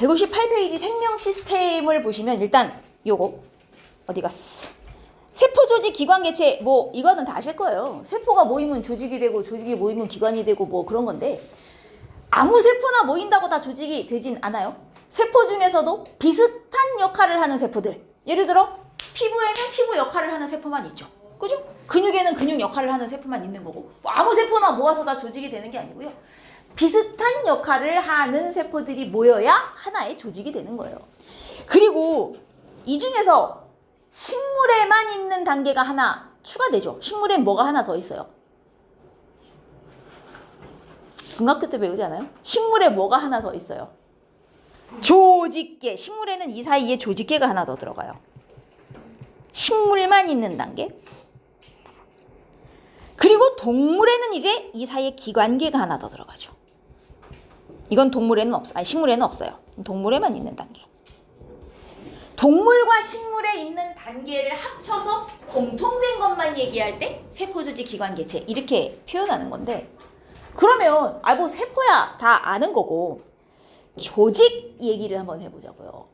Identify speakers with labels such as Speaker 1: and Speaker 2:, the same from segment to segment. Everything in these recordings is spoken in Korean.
Speaker 1: 158페이지 생명 시스템을 보시면 일단 요거 어디 갔어? 세포 조직 기관 개체 뭐 이거는 다 아실 거예요. 세포가 모이면 조직이 되고 조직이 모이면 기관이 되고 뭐 그런 건데 아무 세포나 모인다고 다 조직이 되진 않아요. 세포 중에서도 비슷한 역할을 하는 세포들. 예를 들어 피부에는 피부 역할을 하는 세포만 있죠. 그죠? 근육에는 근육 역할을 하는 세포만 있는 거고 뭐 아무 세포나 모아서 다 조직이 되는 게 아니고요. 비슷한 역할을 하는 세포들이 모여야 하나의 조직이 되는 거예요. 그리고 이 중에서 식물에만 있는 단계가 하나 추가되죠. 식물엔 뭐가 하나 더 있어요? 중학교 때 배우지 않아요? 식물에 뭐가 하나 더 있어요? 조직계. 식물에는 이 사이에 조직계가 하나 더 들어가요. 식물만 있는 단계. 그리고 동물에는 이제 이 사이에 기관계가 하나 더 들어가죠. 이건 동물에는 없어요. 아니 식물에는 없어요. 동물에만 있는 단계. 동물과 식물에 있는 단계를 합쳐서 공통된 것만 얘기할 때 세포조직 기관개체 이렇게 표현하는 건데 그러면 뭐 세포야 다 아는 거고 조직 얘기를 한번 해보자고요.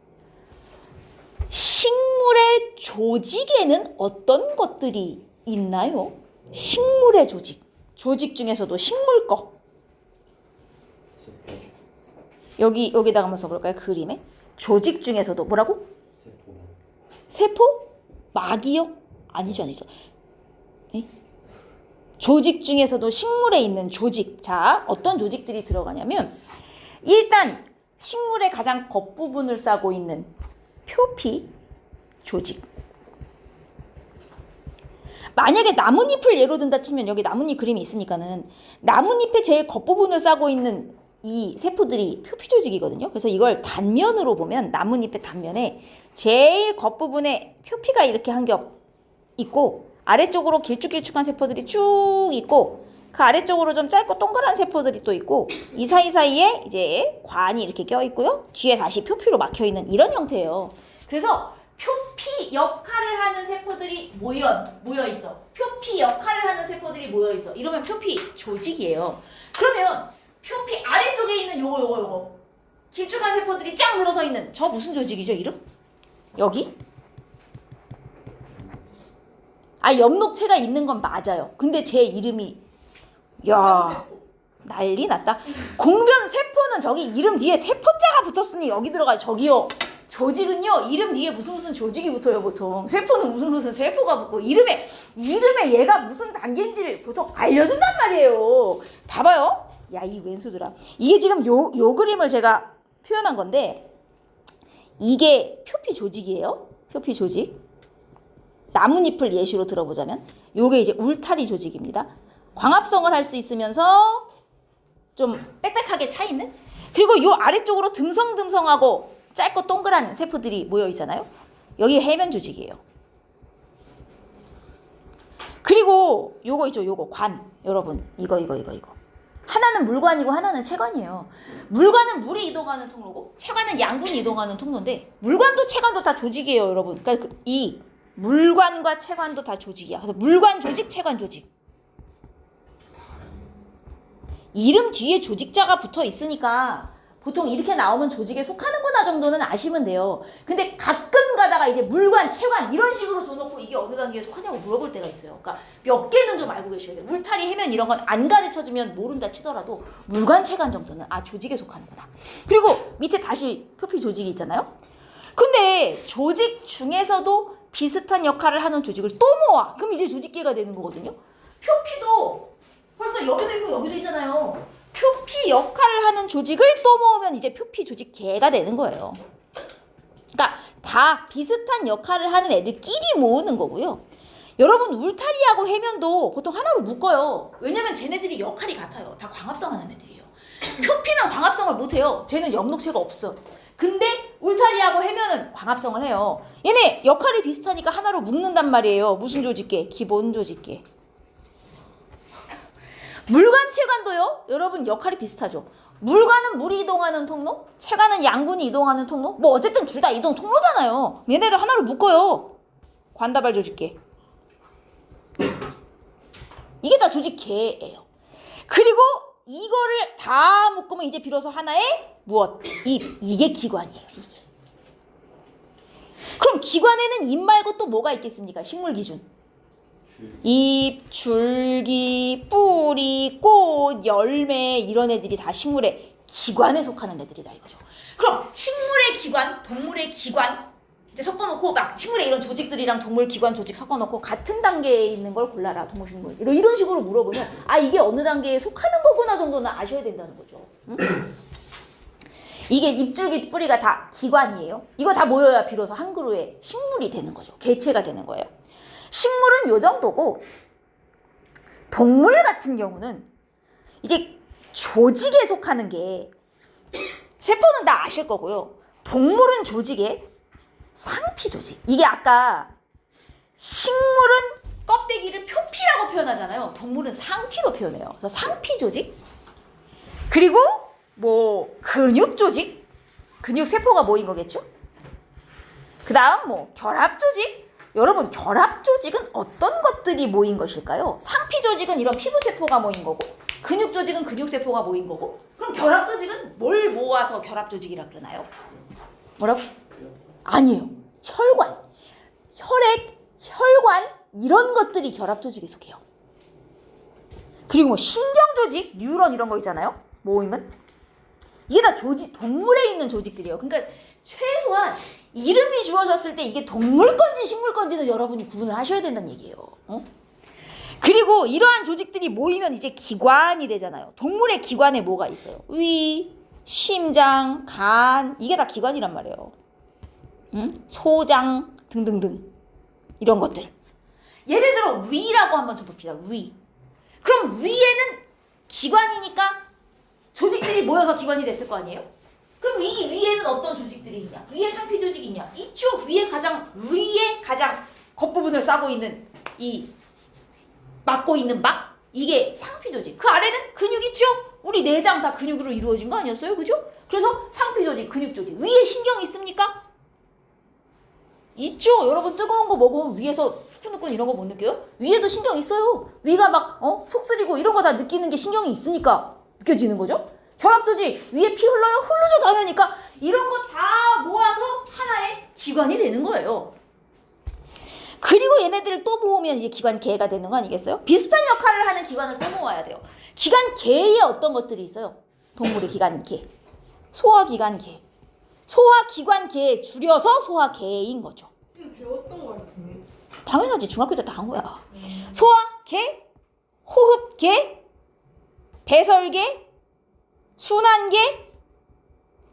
Speaker 1: 식물의 조직에는 어떤 것들이 있나요? 식물의 조직. 조직 중에서도 식물 거. 여기다가 한번 써볼까요? 그림에. 조직 중에서도 뭐라고? 세포? 막이요? 아니죠. 에? 조직 중에서도 식물에 있는 조직. 자, 어떤 조직들이 들어가냐면 일단 식물의 가장 겉부분을 싸고 있는 표피 조직. 만약에 나뭇잎을 예로 든다 치면 여기 나뭇잎 그림이 있으니까는 나뭇잎의 제일 겉부분을 싸고 있는 이 세포들이 표피 조직이거든요. 그래서 이걸 단면으로 보면 나뭇잎의 단면에 제일 겉부분에 표피가 이렇게 한 겹 있고 아래쪽으로 길쭉길쭉한 세포들이 쭉 있고 그 아래쪽으로 좀 짧고 동그란 세포들이 또 있고 이 사이사이에 이제 관이 이렇게 껴 있고요. 뒤에 다시 표피로 막혀 있는 이런 형태예요. 그래서 표피 역할을 하는 세포들이 모여 있어. 표피 역할을 하는 세포들이 모여 있어. 이러면 표피 조직이에요. 그러면 표피 아래쪽에 있는 요거 길쭉한 세포들이 쫙 늘어서 있는 저 무슨 조직이죠? 이름? 여기? 엽록체가 있는 건 맞아요. 근데 제 이름이 야 난리 났다. 공변 세포는 저기 이름 뒤에 세포자가 붙었으니 여기 들어가요. 저기요. 조직은요 이름 뒤에 무슨 조직이 붙어요 보통. 세포는 무슨 세포가 붙고 이름에 얘가 무슨 단계인지를 보통 알려준단 말이에요. 봐봐요. 야 이 왼수들아. 이게 지금 요 그림을 제가 표현한 건데 이게 표피 조직이에요. 표피 조직. 나뭇잎을 예시로 들어보자면 요게 이제 울타리 조직입니다. 광합성을 할 수 있으면서 좀 빽빽하게 차 있는. 그리고 요 아래쪽으로 듬성듬성하고 짧고 동그란 세포들이 모여 있잖아요. 여기 해면 조직이에요. 그리고 요거 있죠. 요거 관. 여러분 이거. 하나는 물관이고 하나는 체관이에요. 물관은 물이 이동하는 통로고 체관은 양분이 이동하는 통로인데 물관도 체관도 다 조직이에요, 여러분. 그러니까 이 물관과 체관도 다 조직이야. 그래서 물관 조직, 체관 조직. 이름 뒤에 조직자가 붙어 있으니까 보통 이렇게 나오면 조직에 속하는구나 정도는 아시면 돼요. 근데 가끔 가다가 이제 물관, 체관 이런 식으로 줘놓고 이게 어느 단계에 속하냐고 물어볼 때가 있어요. 그러니까 몇 개는 좀 알고 계셔야 돼요. 울타리, 해면 이런 건 안 가르쳐주면 모른다 치더라도 물관, 체관 정도는 조직에 속하는구나. 그리고 밑에 다시 표피 조직이 있잖아요. 근데 조직 중에서도 비슷한 역할을 하는 조직을 또 모아. 그럼 이제 조직계가 되는 거거든요. 표피도 벌써 여기도 있고 여기도 있잖아요. 표피 역할을 하는 조직을 또 모으면 이제 표피 조직계가 되는 거예요. 그러니까 다 비슷한 역할을 하는 애들끼리 모으는 거고요. 여러분 울타리하고 해면도 보통 하나로 묶어요. 왜냐면 쟤네들이 역할이 같아요. 다 광합성하는 애들이에요. 표피는 광합성을 못해요. 쟤는 엽록체가 없어. 근데 울타리하고 해면은 광합성을 해요. 얘네 역할이 비슷하니까 하나로 묶는단 말이에요. 무슨 조직계? 기본 조직계. 물관, 체관도요. 여러분 역할이 비슷하죠. 물관은 물이 이동하는 통로, 체관은 양분이 이동하는 통로. 뭐 어쨌든 둘 다 이동 통로잖아요. 얘네들 하나로 묶어요. 관다발 조직계. 이게 다 조직계예요. 그리고 이거를 다 묶으면 이제 비로소 하나의 무엇? 입. 이게 기관이에요. 이게. 그럼 기관에는 입 말고 또 뭐가 있겠습니까? 식물 기준. 잎, 줄기, 뿌리, 꽃, 열매 이런 애들이 다 식물의 기관에 속하는 애들이다 이거죠. 그럼 식물의 기관, 동물의 기관 이제 섞어놓고 막 식물의 이런 조직들이랑 동물 기관 조직 섞어놓고 같은 단계에 있는 걸 골라라 동물식물 이런 식으로 물어보면 아 이게 어느 단계에 속하는 거구나 정도는 아셔야 된다는 거죠. 응? 이게 잎줄기 뿌리가 다 기관이에요. 이거 다 모여야 비로소 한 그루의 식물이 되는 거죠. 개체가 되는 거예요. 식물은 요 정도고 동물 같은 경우는 이제 조직에 속하는 게 세포는 다 아실 거고요. 동물은 조직에 상피 조직. 이게 아까 식물은 껍데기를 표피라고 표현하잖아요. 동물은 상피로 표현해요. 그래서 상피 조직. 그리고 뭐 근육 조직. 근육 세포가 모인 거겠죠? 그 다음 뭐 결합 조직. 여러분 결합 조직은 어떤 것들이 모인 것일까요? 상피 조직은 이런 피부 세포가 모인 거고 근육 조직은 근육 세포가 모인 거고 그럼 결합 조직은 뭘 모아서 결합 조직이라 그러나요? 뭐라고? 아니에요. 혈관, 혈액, 혈관 이런 것들이 결합 조직에 속해요. 그리고 뭐 신경 조직, 뉴런 이런 거 있잖아요. 모이면 이게 다 조직, 동물에 있는 조직들이에요. 그러니까 최소한 이름이 주어졌을 때 이게 동물 건지 식물 건지는 여러분이 구분을 하셔야 된다는 얘기예요. 어? 그리고 이러한 조직들이 모이면 이제 기관이 되잖아요. 동물의 기관에 뭐가 있어요? 위, 심장, 간 이게 다 기관이란 말이에요. 응? 소장 등등등 이런 것들. 예를 들어 위라고 한번 쳐봅시다. 위. 그럼 위에는 기관이니까 조직들이 모여서 기관이 됐을 거 아니에요? 그럼 이 위에는 어떤 조직들이 있냐? 위에 상피 조직이 있냐? 이쪽 위에 가장 겉부분을 싸고 있는 이 막고 있는 막 이게 상피 조직. 그 아래는 근육 있죠? 우리 내장 다 근육으로 이루어진 거 아니었어요? 그죠? 그래서 상피 조직, 근육 조직. 위에 신경 있습니까? 있죠. 여러분 뜨거운 거 먹으면 위에서 후끈후끈 이런 거 못 느껴요? 위에도 신경 있어요. 위가 막 속 쓰리고 이런 거 다 느끼는 게 신경이 있으니까 느껴지는 거죠. 결합 조직 위에 피 흘러요? 흐르죠 당연히니까 이런 거 다 모아서 하나의 기관이 되는 거예요. 그리고 얘네들을 또 모으면 이제 기관계가 되는 거 아니겠어요? 비슷한 역할을 하는 기관을 또 모아야 돼요. 기관계에 어떤 것들이 있어요? 동물의 기관계, 소화기관계, 소화기관계 줄여서 소화계인 거죠.
Speaker 2: 배웠던 거 같은데.
Speaker 1: 당연하지. 중학교 때 다 한 거야. 소화계, 호흡계, 배설계, 순환계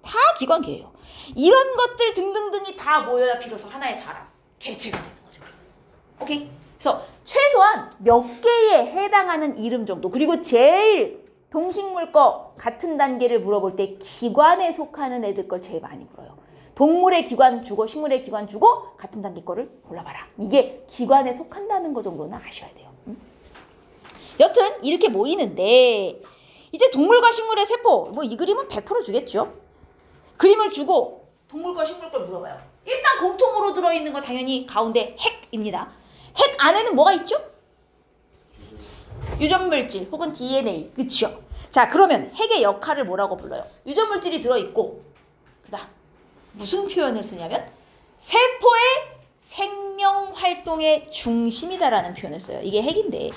Speaker 1: 다 기관계예요. 이런 것들 등등등이 다 모여야 비로소 하나의 사람, 개체가 되는 거죠. 오케이? 그래서 최소한 몇 개에 해당하는 이름 정도 그리고 제일 동식물 거 같은 단계를 물어볼 때 기관에 속하는 애들 걸 제일 많이 물어요. 동물의 기관 주고 식물의 기관 주고 같은 단계 거를 골라봐라. 이게 기관에 속한다는 거 정도는 아셔야 돼요. 여튼 이렇게 모이는데 이제 동물과 식물의 세포 뭐 이 그림은 100% 주겠죠. 그림을 주고 동물과 식물 걸 물어봐요. 일단 공통으로 들어있는 거 당연히 가운데 핵입니다. 핵 안에는 뭐가 있죠? 유전물질 혹은 DNA 그쵸? 자 그러면 핵의 역할을 뭐라고 불러요? 유전물질이 들어있고 그 다음 무슨 표현을 쓰냐면 세포의 생명활동의 중심이다라는 표현을 써요. 이게 핵인데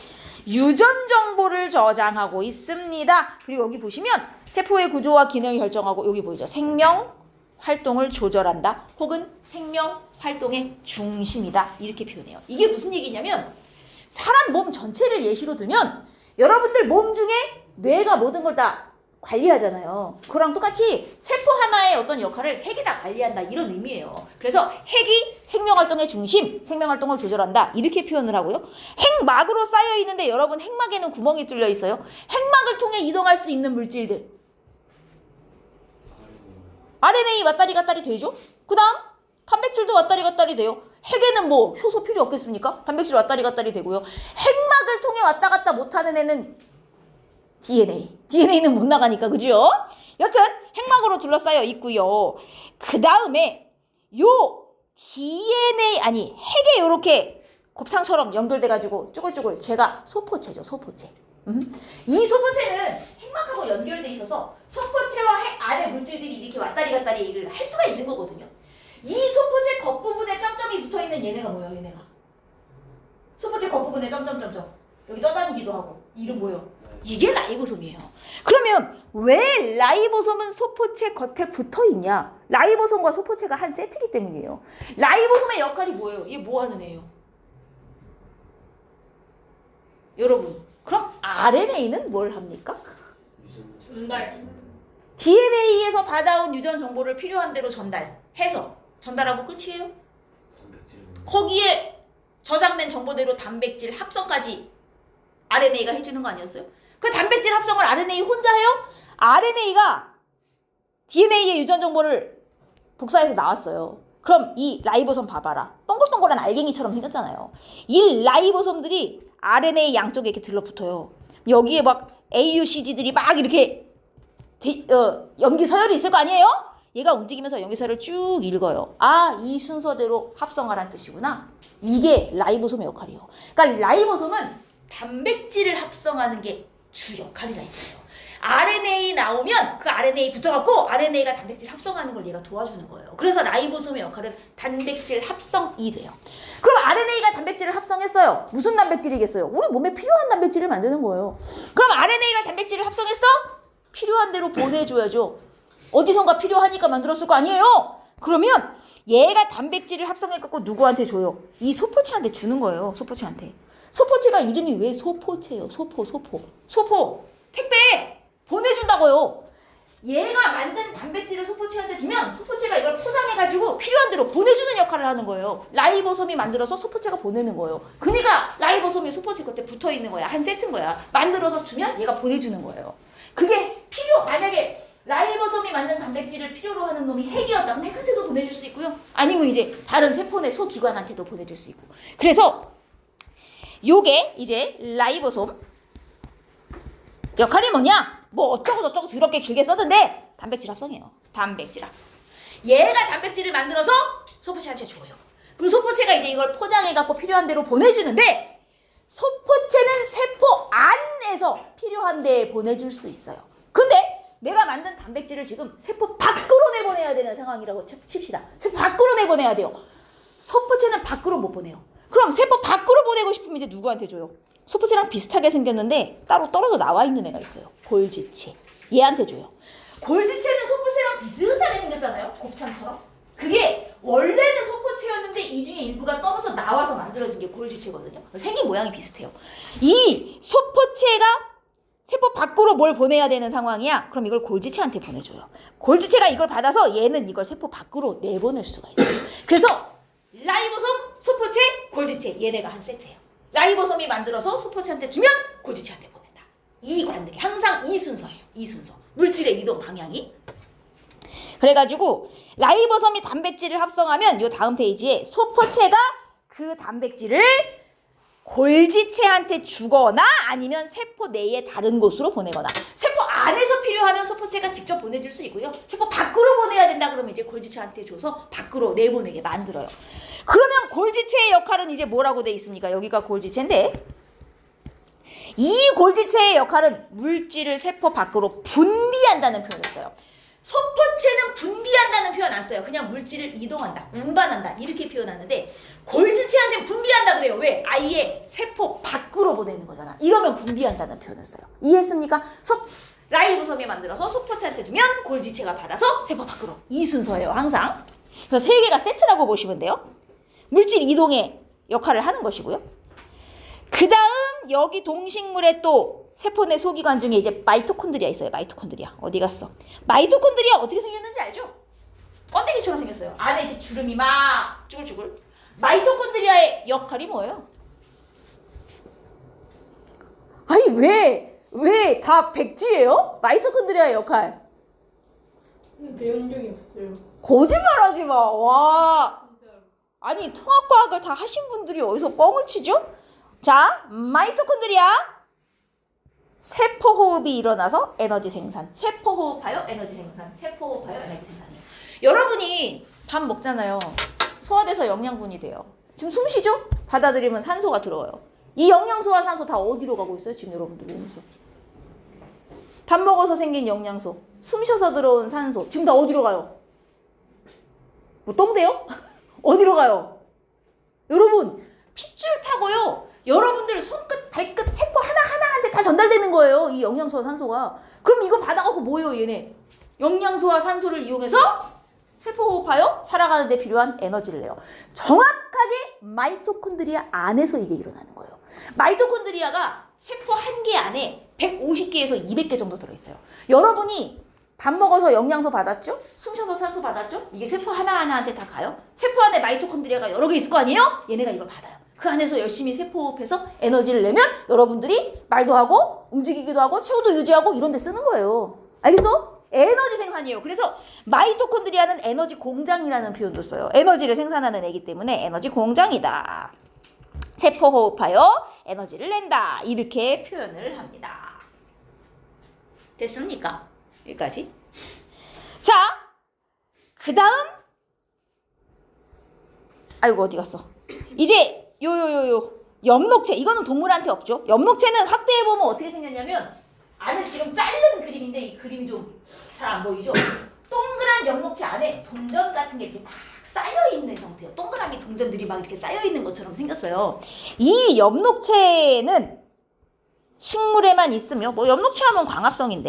Speaker 1: 유전 정보를 저장하고 있습니다. 그리고 여기 보시면 세포의 구조와 기능을 결정하고 여기 보이죠? 생명 활동을 조절한다. 혹은 생명 활동의 중심이다. 이렇게 표현해요. 이게 무슨 얘기냐면 사람 몸 전체를 예시로 들면 여러분들 몸 중에 뇌가 모든 걸 다 관리하잖아요. 그랑 똑같이 세포 하나의 어떤 역할을 핵이 다 관리한다. 이런 의미예요. 그래서 핵이 생명활동의 중심, 생명활동을 조절한다. 이렇게 표현을 하고요. 핵막으로 쌓여 있는데 여러분 핵막에는 구멍이 뚫려 있어요. 핵막을 통해 이동할 수 있는 물질들. RNA 왔다리 갔다리 되죠? 그 다음 단백질도 왔다리 갔다리 돼요. 핵에는 뭐 효소 필요 없겠습니까? 단백질 왔다리 갔다리 되고요. 핵막을 통해 왔다 갔다 못하는 애는 DNA는 못 나가니까 그죠? 여튼 핵막으로 둘러싸여 있고요. 그 다음에 요 DNA 아니 핵에 요렇게 곱창처럼 연결돼가지고 쭈글쭈글 제가 소포체죠. 소포체. 이 소포체는 핵 핵막하고 연결돼 있어서 소포체와 핵 안에 물질들이 이렇게 왔다리 갔다리 일을 할 수가 있는 거거든요. 이 소포체 겉부분에 점점이 붙어있는 얘네가 뭐예요? 얘네가 소포체 겉부분에 점점점점 여기 떠다니기도 하고 이름 뭐예요? 이게 라이보솜이에요. 그러면 왜 라이보솜은 소포체 겉에 붙어있냐? 라이보솜과 소포체가 한 세트이기 때문이에요. 라이보솜의 역할이 뭐예요? 이게 뭐 하는 애예요? 여러분, 그럼 RNA는 뭘 합니까?
Speaker 2: 전달.
Speaker 1: DNA에서 받아온 유전 정보를 필요한 대로 전달해서 전달하고 끝이에요. 거기에 저장된 정보대로 단백질 합성까지 RNA가 해주는 거 아니었어요? 그 단백질 합성을 RNA 혼자 해요? RNA가 DNA의 유전 정보를 복사해서 나왔어요. 그럼 이 라이보솜 봐봐라. 동글동글한 알갱이처럼 생겼잖아요. 이 라이보솜들이 RNA 양쪽에 이렇게 들러붙어요. 여기에 막 AUCG들이 막 이렇게 염기 서열이 있을 거 아니에요? 얘가 움직이면서 염기 서열을 쭉 읽어요. 아, 이 순서대로 합성하라는 뜻이구나. 이게 라이보솜의 역할이에요. 그러니까 라이보솜은 단백질을 합성하는 게 주 역할이라 이거예요. RNA 나오면 그 RNA 붙어갖고 RNA가 단백질 합성하는 걸 얘가 도와주는 거예요. 그래서 라이보솜의 역할은 단백질 합성이 돼요. 그럼 RNA가 단백질을 합성했어요. 무슨 단백질이겠어요? 우리 몸에 필요한 단백질을 만드는 거예요. 그럼 RNA가 단백질을 합성했어? 필요한 대로 보내줘야죠. 어디선가 필요하니까 만들었을 거 아니에요? 그러면 얘가 단백질을 합성해갖고 누구한테 줘요? 이 소포체한테 주는 거예요. 소포체한테. 소포체가 이름이 왜 소포체예요? 소포. 택배 보내준다고요. 얘가 만든 단백질을 소포체한테 주면 소포체가 이걸 포장해가지고 필요한 대로 보내주는 역할을 하는 거예요. 라이보솜이 만들어서 소포체가 보내는 거예요. 그러니까 라이보솜이 소포체 겉에 붙어있는 거야. 한 세트인 거야. 만들어서 주면 얘가 보내주는 거예요. 그게 만약에 라이보솜이 만든 단백질을 필요로 하는 놈이 핵이었다면 핵한테도 보내줄 수 있고요. 아니면 이제 다른 세포 내 소기관한테도 보내줄 수 있고. 그래서 요게 이제 라이보솜 역할이 뭐냐? 뭐 어쩌고 저쩌고 더럽게 길게 썼는데 단백질 합성이에요. 단백질 합성. 얘가 단백질을 만들어서 소포체한테 줘요. 그럼 소포체가 이제 이걸 포장해갖고 필요한 대로 보내주는데 소포체는 세포 안에서 필요한 데에 보내줄 수 있어요. 근데 내가 만든 단백질을 지금 세포 밖으로 내보내야 되는 상황이라고 칩시다. 세포 밖으로 내보내야 돼요. 소포체는 밖으로 못 보내요. 그럼 세포 밖으로 보내고 싶으면 이제 누구한테 줘요? 소포체랑 비슷하게 생겼는데 따로 떨어져 나와 있는 애가 있어요. 골지체. 얘한테 줘요. 골지체는 소포체랑 비슷하게 생겼잖아요. 곱창처럼. 그게 원래는 소포체였는데 이 중에 일부가 떨어져 나와서 만들어진 게 골지체거든요. 생긴 모양이 비슷해요. 이 소포체가 세포 밖으로 뭘 보내야 되는 상황이야. 그럼 이걸 골지체한테 보내줘요. 골지체가 이걸 받아서 얘는 이걸 세포 밖으로 내보낼 수가 있어요. 그래서 라이보솜, 소포체, 골지체 얘네가 한 세트예요. 라이보솜이 만들어서 소포체한테 주면 골지체한테 보낸다. 이 관계 항상 이 순서예요. 이 순서. 물질의 이동 방향이. 그래가지고 라이보솜이 단백질을 합성하면 요 다음 페이지에 소포체가 그 단백질을 골지체한테 주거나 아니면 세포 내의 다른 곳으로 보내거나 세포 안에서 필요하면 소포체가 직접 보내줄 수 있고요. 세포 밖으로 보내야 된다 그러면 이제 골지체한테 줘서 밖으로 내보내게 만들어요. 그러면 골지체의 역할은 이제 뭐라고 돼 있습니까? 여기가 골지체인데 이 골지체의 역할은 물질을 세포 밖으로 분비한다는 표현을 써요. 소포체는 분비한다는 표현 안 써요. 그냥 물질을 이동한다, 운반한다 이렇게 표현하는데 골지체한테는 분비한다 그래요. 왜? 아예 세포 밖으로 보내는 거잖아. 이러면 분비한다는 표현을 써요. 이해했습니까? 라이보솜이 만들어서 소포체한테 주면 골지체가 받아서 세포 밖으로. 이 순서예요. 항상. 그래서 세 개가 세트라고 보시면 돼요. 물질 이동의 역할을 하는 것이고요. 그 다음 여기 동식물의 또 세포 내 소기관 중에 이제 마이토콘드리아 있어요. 마이토콘드리아. 어디 갔어? 마이토콘드리아 어떻게 생겼는지 알죠? 번데기처럼 생겼어요. 안에 이렇게 주름이 막 쭈글쭈글. 마이토콘드리아의 역할이 뭐예요? 아니 왜 다 백지예요? 마이토콘드리아의 역할.
Speaker 2: 배운 적이 없어요.
Speaker 1: 거짓말하지 마. 와.
Speaker 2: 진짜로.
Speaker 1: 아니 통합과학을 다 하신 분들이 어디서 뻥을 치죠? 자, 마이토콘드리아. 세포호흡이 일어나서 에너지 생산. 세포호흡하여 에너지 생산. 세포호흡하여 에너지 생산이에요. 여러분이 밥 먹잖아요. 소화돼서 영양분이 돼요. 지금 숨 쉬죠? 받아들이면 산소가 들어와요. 이 영양소와 산소 다 어디로 가고 있어요? 지금 여러분들 몸에서. 밥 먹어서 생긴 영양소, 숨 쉬어서 들어온 산소, 지금 다 어디로 가요? 뭐 똥돼요? 어디로 가요? 여러분, 핏줄 타고요. 여러분들 손끝, 발끝, 세포 하나하나한테 다 전달되는 거예요. 이 영양소와 산소가. 그럼 이거 받아갖고 뭐예요, 얘네? 영양소와 산소를 이용해서 세포 호흡하여 살아가는 데 필요한 에너지를 내요. 정확하게 마이토콘드리아 안에서 이게 일어나는 거예요. 마이토콘드리아가 세포 한 개 안에 150개에서 200개 정도 들어있어요. 여러분이 밥 먹어서 영양소 받았죠? 숨 쉬어서 산소 받았죠? 이게 세포 하나하나한테 다 가요? 세포 안에 마이토콘드리아가 여러 개 있을 거 아니에요? 얘네가 이걸 받아요. 그 안에서 열심히 세포 호흡해서 에너지를 내면 여러분들이 말도 하고 움직이기도 하고 체온도 유지하고 이런 데 쓰는 거예요. 알겠어? 에너지 생산이에요. 그래서 마이토콘드리아는 에너지 공장이라는 표현도 써요. 에너지를 생산하는 애기 때문에 에너지 공장이다. 세포 호흡하여 에너지를 낸다. 이렇게 표현을 합니다. 됐습니까? 여기까지. 자, 그 다음 아이고 어디 갔어? 이제 요 엽록체. 이거는 동물한테 없죠. 엽록체는 확대해보면 어떻게 생겼냐면 안에 지금 자른 그림인데 이 그림이 좀 잘 안 보이죠? 동그란 엽록체 안에 동전 같은 게 이렇게 막 쌓여있는 형태예요. 동그라미 동전들이 막 이렇게 쌓여있는 것처럼 생겼어요. 이 엽록체는 식물에만 있으며 뭐 엽록체 하면 광합성인데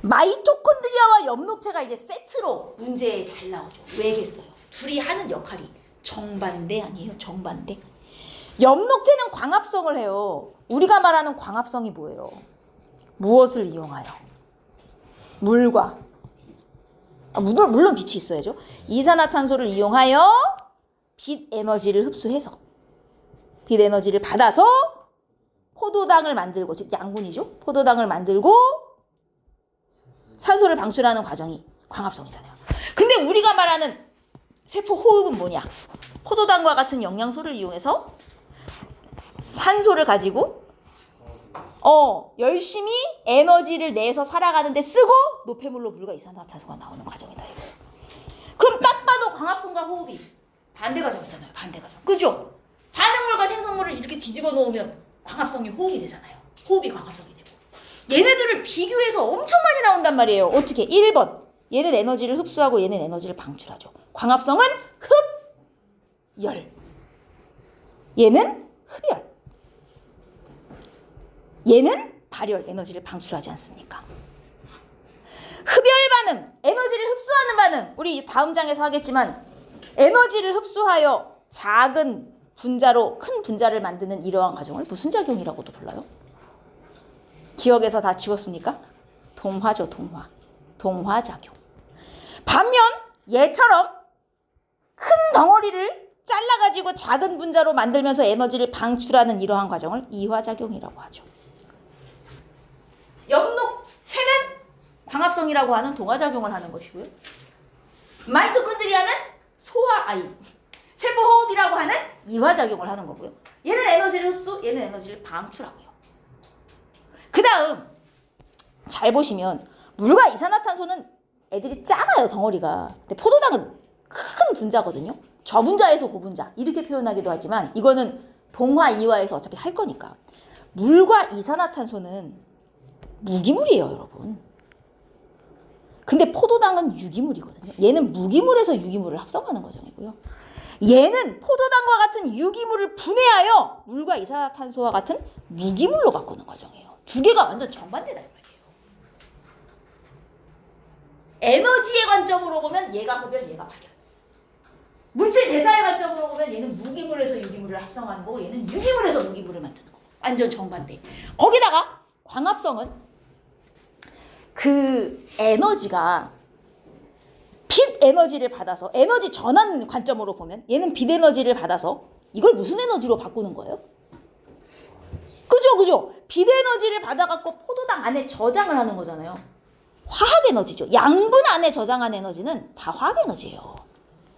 Speaker 1: 마이토콘드리아와 엽록체가 이제 세트로 문제에 잘 나오죠. 왜겠어요? 둘이 하는 역할이 정반대 아니에요? 정반대. 엽록체는 광합성을 해요. 우리가 말하는 광합성이 뭐예요? 무엇을 이용하여? 물과 물론 빛이 있어야죠. 이산화탄소를 이용하여 빛 에너지를 흡수해서 빛 에너지를 받아서 포도당을 만들고, 즉 양분이죠. 포도당을 만들고 산소를 방출하는 과정이 광합성이잖아요. 근데 우리가 말하는 세포 호흡은 뭐냐? 포도당과 같은 영양소를 이용해서 산소를 가지고 열심히 에너지를 내서 살아가는데 쓰고 노폐물로 물과 이산화탄소가 나오는 과정이다 이거예요. 그럼 딱 봐도 광합성과 호흡이 반대 과정이잖아요. 반대 과정. 그죠? 반응물과 생성물을 이렇게 뒤집어 놓으면 광합성이 호흡이 되잖아요. 호흡이 광합성이 되고. 얘네들을 비교해서 엄청 많이 나온단 말이에요. 어떻게? 1번. 얘는 에너지를 흡수하고 얘는 에너지를 방출하죠. 광합성은 흡열. 얘는 흡열. 얘는 발열, 에너지를 방출하지 않습니까? 흡열 반응, 에너지를 흡수하는 반응. 우리 다음 장에서 하겠지만 에너지를 흡수하여 작은 분자로 큰 분자를 만드는 이러한 과정을 무슨 작용이라고도 불러요? 기억에서 다 지웠습니까? 동화죠, 동화. 동화작용. 반면 얘처럼 큰 덩어리를 잘라가지고 작은 분자로 만들면서 에너지를 방출하는 이러한 과정을 이화작용이라고 하죠. 엽록체는 광합성이라고 하는 동화작용을 하는 것이고요. 마이토콘드리아는 세포호흡이라고 하는 이화작용을 하는 거고요. 얘는 에너지를 흡수, 얘는 에너지를 방출하고요. 그 다음 잘 보시면 물과 이산화탄소는 애들이 작아요, 덩어리가. 근데 포도당은 큰 분자거든요. 저분자에서 고분자 이렇게 표현하기도 하지만 이거는 동화, 이화에서 어차피 할 거니까. 물과 이산화탄소는 무기물이에요, 여러분. 근데 포도당은 유기물이거든요. 얘는 무기물에서 유기물을 합성하는 과정이고요. 얘는 포도당과 같은 유기물을 분해하여 물과 이산화탄소와 같은 무기물로 바꾸는 과정이에요. 두 개가 완전 정반대다 이 말이에요. 에너지의 관점으로 보면 얘가 흡열, 얘가 발열. 물질 대사의 관점으로 보면 얘는 무기물에서 유기물을 합성하는 거고 얘는 유기물에서 무기물을 만드는 거고. 완전 정반대. 거기다가 광합성은 그 에너지가 빛 에너지를 받아서 에너지 전환 관점으로 보면 얘는 빛 에너지를 받아서 이걸 무슨 에너지로 바꾸는 거예요? 그죠? 빛 에너지를 받아갖고 포도당 안에 저장을 하는 거잖아요. 화학 에너지죠. 양분 안에 저장한 에너지는 다 화학 에너지예요.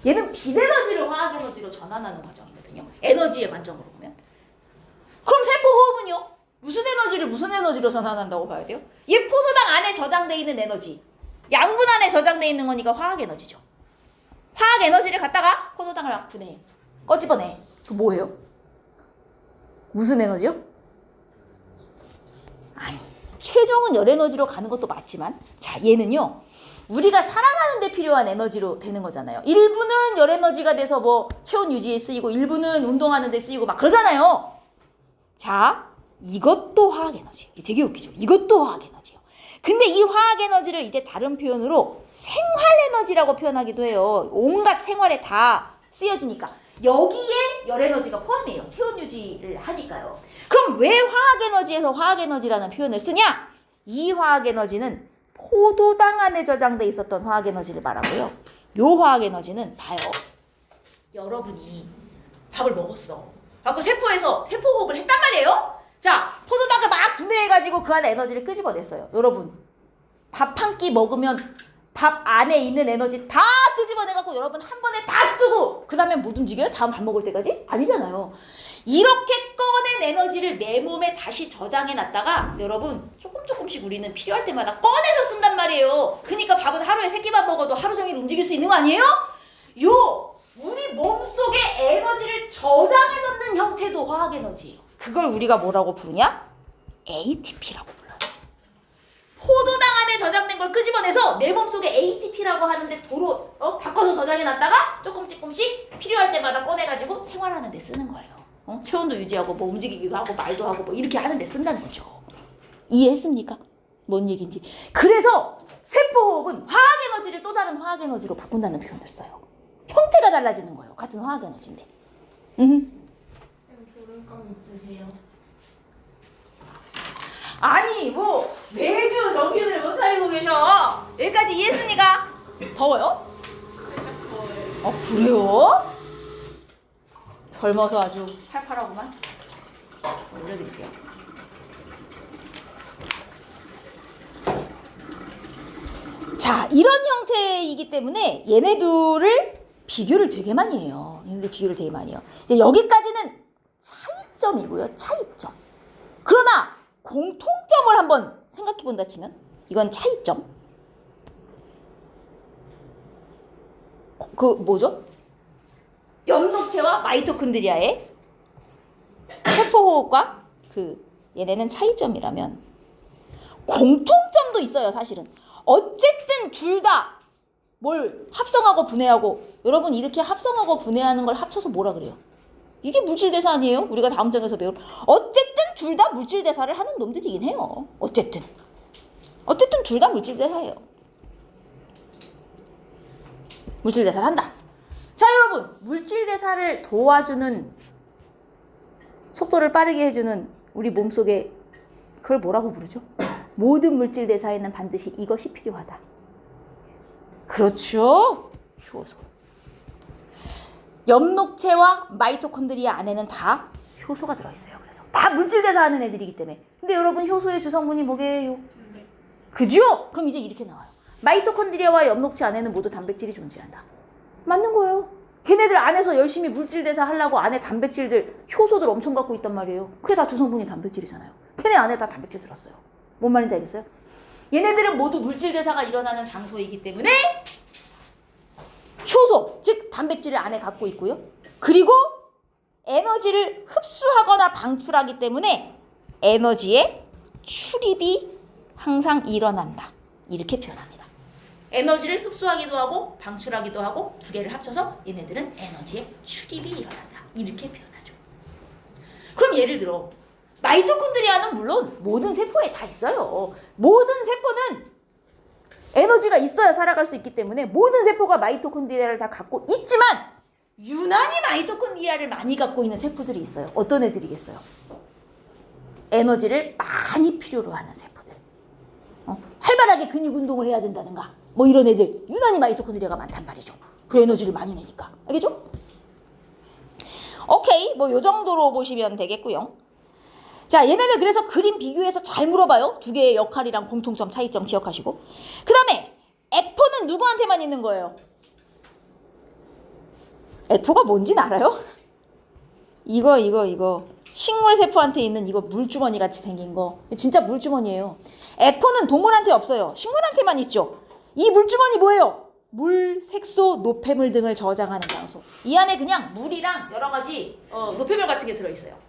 Speaker 1: 얘는 빛 에너지를 화학 에너지로 전환하는 과정이거든요. 에너지의 관점으로 보면. 그럼 세포 호흡은요? 무슨 에너지로 전환한다고 봐야 돼요? 얘 포도당 안에 저장돼 있는 에너지. 양분 안에 저장돼 있는 거니까 화학 에너지죠. 화학 에너지를 갖다가 포도당을 분해해. 꺼집어내. 그 뭐예요? 무슨 에너지요? 아니, 최종은 열 에너지로 가는 것도 맞지만, 자, 얘는요, 우리가 살아가는 데 필요한 에너지로 되는 거잖아요. 일부는 열 에너지가 돼서 뭐 체온 유지에 쓰이고 일부는 운동하는 데 쓰이고 막 그러잖아요. 자, 이것도 화학 에너지. 이게 되게 웃기죠. 이것도 화학 에너지예요. 근데 이 화학 에너지를 이제 다른 표현으로 생활 에너지라고 표현하기도 해요. 온갖 생활에 다 쓰여지니까. 여기에 열 에너지가 포함이에요. 체온 유지를 하니까요. 그럼 왜 화학 에너지에서 화학 에너지라는 표현을 쓰냐? 이 화학 에너지는 포도당 안에 저장돼 있었던 화학 에너지를 말하고요. 요 화학 에너지는 봐요. 여러분이 밥을 먹었어. 그래서 세포에서 세포호흡을 했단 말이에요. 자, 포도당을 막 분해해가지고 그 안에 에너지를 끄집어냈어요. 여러분, 밥 한 끼 먹으면 밥 안에 있는 에너지 다 끄집어내갖고 여러분 한 번에 다 쓰고 그 다음에 못 움직여요? 다음 밥 먹을 때까지? 아니잖아요. 이렇게 꺼낸 에너지를 내 몸에 다시 저장해놨다가 여러분 조금씩 우리는 필요할 때마다 꺼내서 쓴단 말이에요. 그러니까 밥은 하루에 3끼만 먹어도 하루 종일 움직일 수 있는 거 아니에요? 우리 몸속에 에너지를 저장해놓는 형태도 화학에너지예요. 그걸 우리가 뭐라고 부르냐? ATP라고 불러요. 포도당 안에 저장된 걸 끄집어내서 내 몸속에 ATP라고 하는데 도로 바꿔서 저장해놨다가 조금씩 필요할 때마다 꺼내가지고 생활하는 데 쓰는 거예요. 체온도 유지하고 뭐 움직이기도 하고 말도 하고 뭐 이렇게 하는 데 쓴다는 거죠. 이해했습니까? 뭔 얘기인지. 그래서 세포호흡은 화학에너지를 또 다른 화학에너지로 바꾼다는 표현을 써요. 형태가 달라지는 거예요. 같은 화학에너지인데.
Speaker 2: 졸음감 있으세요?
Speaker 1: 아니 뭐 매주 정신을 못 차리고 계셔. 여기까지 이해했습니까? 더워요?
Speaker 2: 살짝 더워요.
Speaker 1: 그래요? 젊어서 아주 팔팔하구만. 올려드릴게요. 자, 이런 형태이기 때문에 얘네들을 비교를 되게 많이 해요. 얘네들 비교를 되게 많이 해요. 이제 여기까지는 차이점이고요. 차이점. 그러나 공통점을 한번 생각해 본다 치면 이건 차이점. 그 뭐죠? 염록체와 마이토콘드리아의 세포호흡과 얘네는 차이점이라면 공통점도 있어요. 사실은 어쨌든 둘 다 뭘 합성하고 분해하고, 여러분 이렇게 합성하고 분해하는 걸 합쳐서 뭐라 그래요? 이게 물질대사 아니에요? 우리가 다음 장에서 배울. 어쨌든 둘 다 물질대사를 하는 놈들이긴 해요. 어쨌든 둘 다 물질대사예요. 물질대사를 한다. 자, 여러분, 물질대사를 도와주는, 속도를 빠르게 해주는 우리 몸속에 그걸 뭐라고 부르죠? 모든 물질대사에는 반드시 이것이 필요하다. 그렇죠? 효소. 염록체와 마이토콘드리아 안에는 다 효소가 들어있어요. 그래서 다 물질대사하는 애들이기 때문에. 근데 여러분, 효소의 주성분이 뭐게요?
Speaker 2: 네.
Speaker 1: 그죠? 그럼 이제 이렇게 나와요. 마이토콘드리아와 염록체 안에는 모두 단백질이 존재한다. 맞는 거예요. 걔네들 안에서 열심히 물질대사 하려고 안에 단백질들, 효소들 엄청 갖고 있단 말이에요. 그게 다 주성분이 단백질이잖아요. 걔네 안에 다 단백질 들었어요. 뭔 말인지 알겠어요? 얘네들은 모두 물질대사가 일어나는 장소이기 때문에 효소, 즉 단백질을 안에 갖고 있고요. 그리고 에너지를 흡수하거나 방출하기 때문에 에너지의 출입이 항상 일어난다. 이렇게 표현합니다. 에너지를 흡수하기도 하고 방출하기도 하고 두 개를 합쳐서 얘네들은 에너지의 출입이 일어난다. 이렇게 표현하죠. 그럼 예를 들어 마이토콘드리아는 물론 모든 세포에 다 있어요. 모든 세포는 에너지가 있어야 살아갈 수 있기 때문에 모든 세포가 마이토콘드리아를 다 갖고 있지만 유난히 마이토콘드리아를 많이 갖고 있는 세포들이 있어요. 어떤 애들이겠어요? 에너지를 많이 필요로 하는 세포들. 활발하게 근육 운동을 해야 된다든가 뭐 이런 애들 유난히 마이토콘드리아가 많단 말이죠. 그 에너지를 많이 내니까. 알겠죠? 오케이, 뭐 요 정도로 보시면 되겠고요. 자, 얘네들 그래서 그림 비교해서 잘 물어봐요. 두 개의 역할이랑 공통점, 차이점 기억하시고. 그 다음에 액포는 누구한테만 있는 거예요? 액포가 뭔지는 알아요? 이거 식물 세포한테 있는 이거 물주머니 같이 생긴 거. 진짜 물주머니예요. 액포는 동물한테 없어요. 식물한테만 있죠. 이 물주머니 뭐예요? 물, 색소, 노폐물 등을 저장하는 장소. 이 안에 그냥 물이랑 여러 가지 노폐물 같은 게 들어있어요.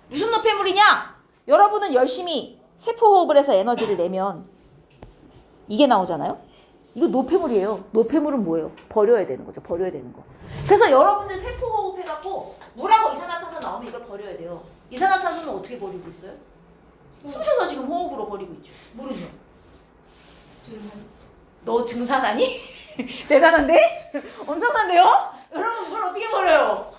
Speaker 1: 무슨 노폐물이냐? 여러분은 열심히 세포호흡을 해서 에너지를 내면 이게 나오잖아요? 이거 노폐물이에요. 노폐물은 뭐예요? 버려야 되는 거죠. 버려야 되는 거. 그래서 여러분들 세포호흡 해갖고 물하고 이산화탄소 나오면 이걸 버려야 돼요. 이산화탄소는 어떻게 버리고 있어요? 숨쉬어서 지금 호흡으로 버리고 있죠. 물은요? 너 증산하니? 대단한데? 엄청난데요? 여러분 물 어떻게 버려요?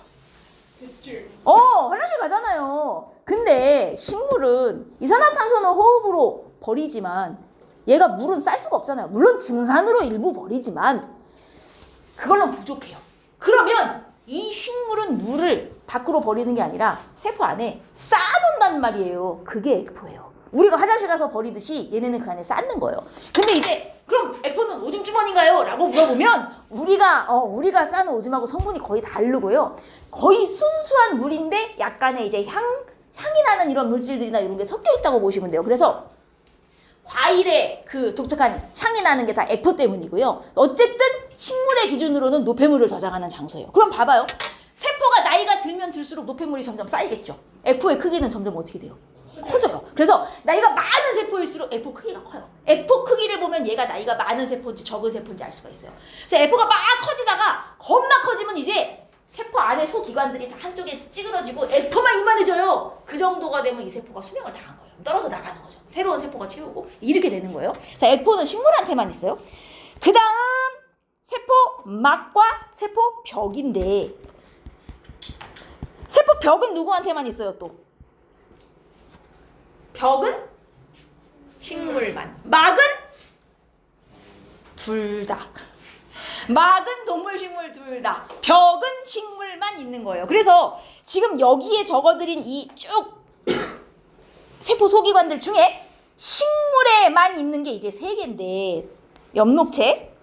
Speaker 1: 화장실 가잖아요. 근데 식물은 이산화탄소는 호흡으로 버리지만 얘가 물은 쌀 수가 없잖아요. 물론 증산으로 일부 버리지만 그걸로 부족해요. 그러면 이 식물은 물을 밖으로 버리는 게 아니라 세포 안에 쌓아놓는단 말이에요. 그게 액포예요. 우리가 화장실 가서 버리듯이 얘네는 그 안에 쌓는 거예요. 근데 이제 그럼 액포는 오줌 주머니인가요? 라고 물어보면 우리가 싸는 오줌하고 성분이 거의 다르고요. 거의 순수한 물인데 약간의 이제 향이 나는 이런 물질들이나 이런 게 섞여 있다고 보시면 돼요. 그래서 과일의 그 독특한 향이 나는 게 다 액포 때문이고요. 어쨌든 식물의 기준으로는 노폐물을 저장하는 장소예요. 그럼 봐봐요. 세포가 나이가 들면 들수록 노폐물이 점점 쌓이겠죠. 액포의 크기는 점점 어떻게 돼요? 커져요. 그래서 나이가 많은 세포일수록 액포 크기가 커요. 액포 크기를 보면 얘가 나이가 많은 세포인지 적은 세포인지 알 수가 있어요. 그래서 액포가 막 커지다가 겁나 커지면 이제 세포 안에 소기관들이 다 한쪽에 찌그러지고 액포만 이만해져요. 그 정도가 되면 이 세포가 수명을 다한 거예요. 떨어져 나가는 거죠. 새로운 세포가 채우고 이렇게 되는 거예요. 자, 액포는 식물한테만 있어요. 그 다음 세포막과 세포벽인데 세포벽은 누구한테만 있어요 또? 벽은 식물만. 막은 둘 다. 막은 동물, 식물 둘 다. 벽은 식물만 있는 거예요. 그래서 지금 여기에 적어드린 이 쭉 세포 소기관들 중에 식물에만 있는 게 이제 3개인데 엽록체,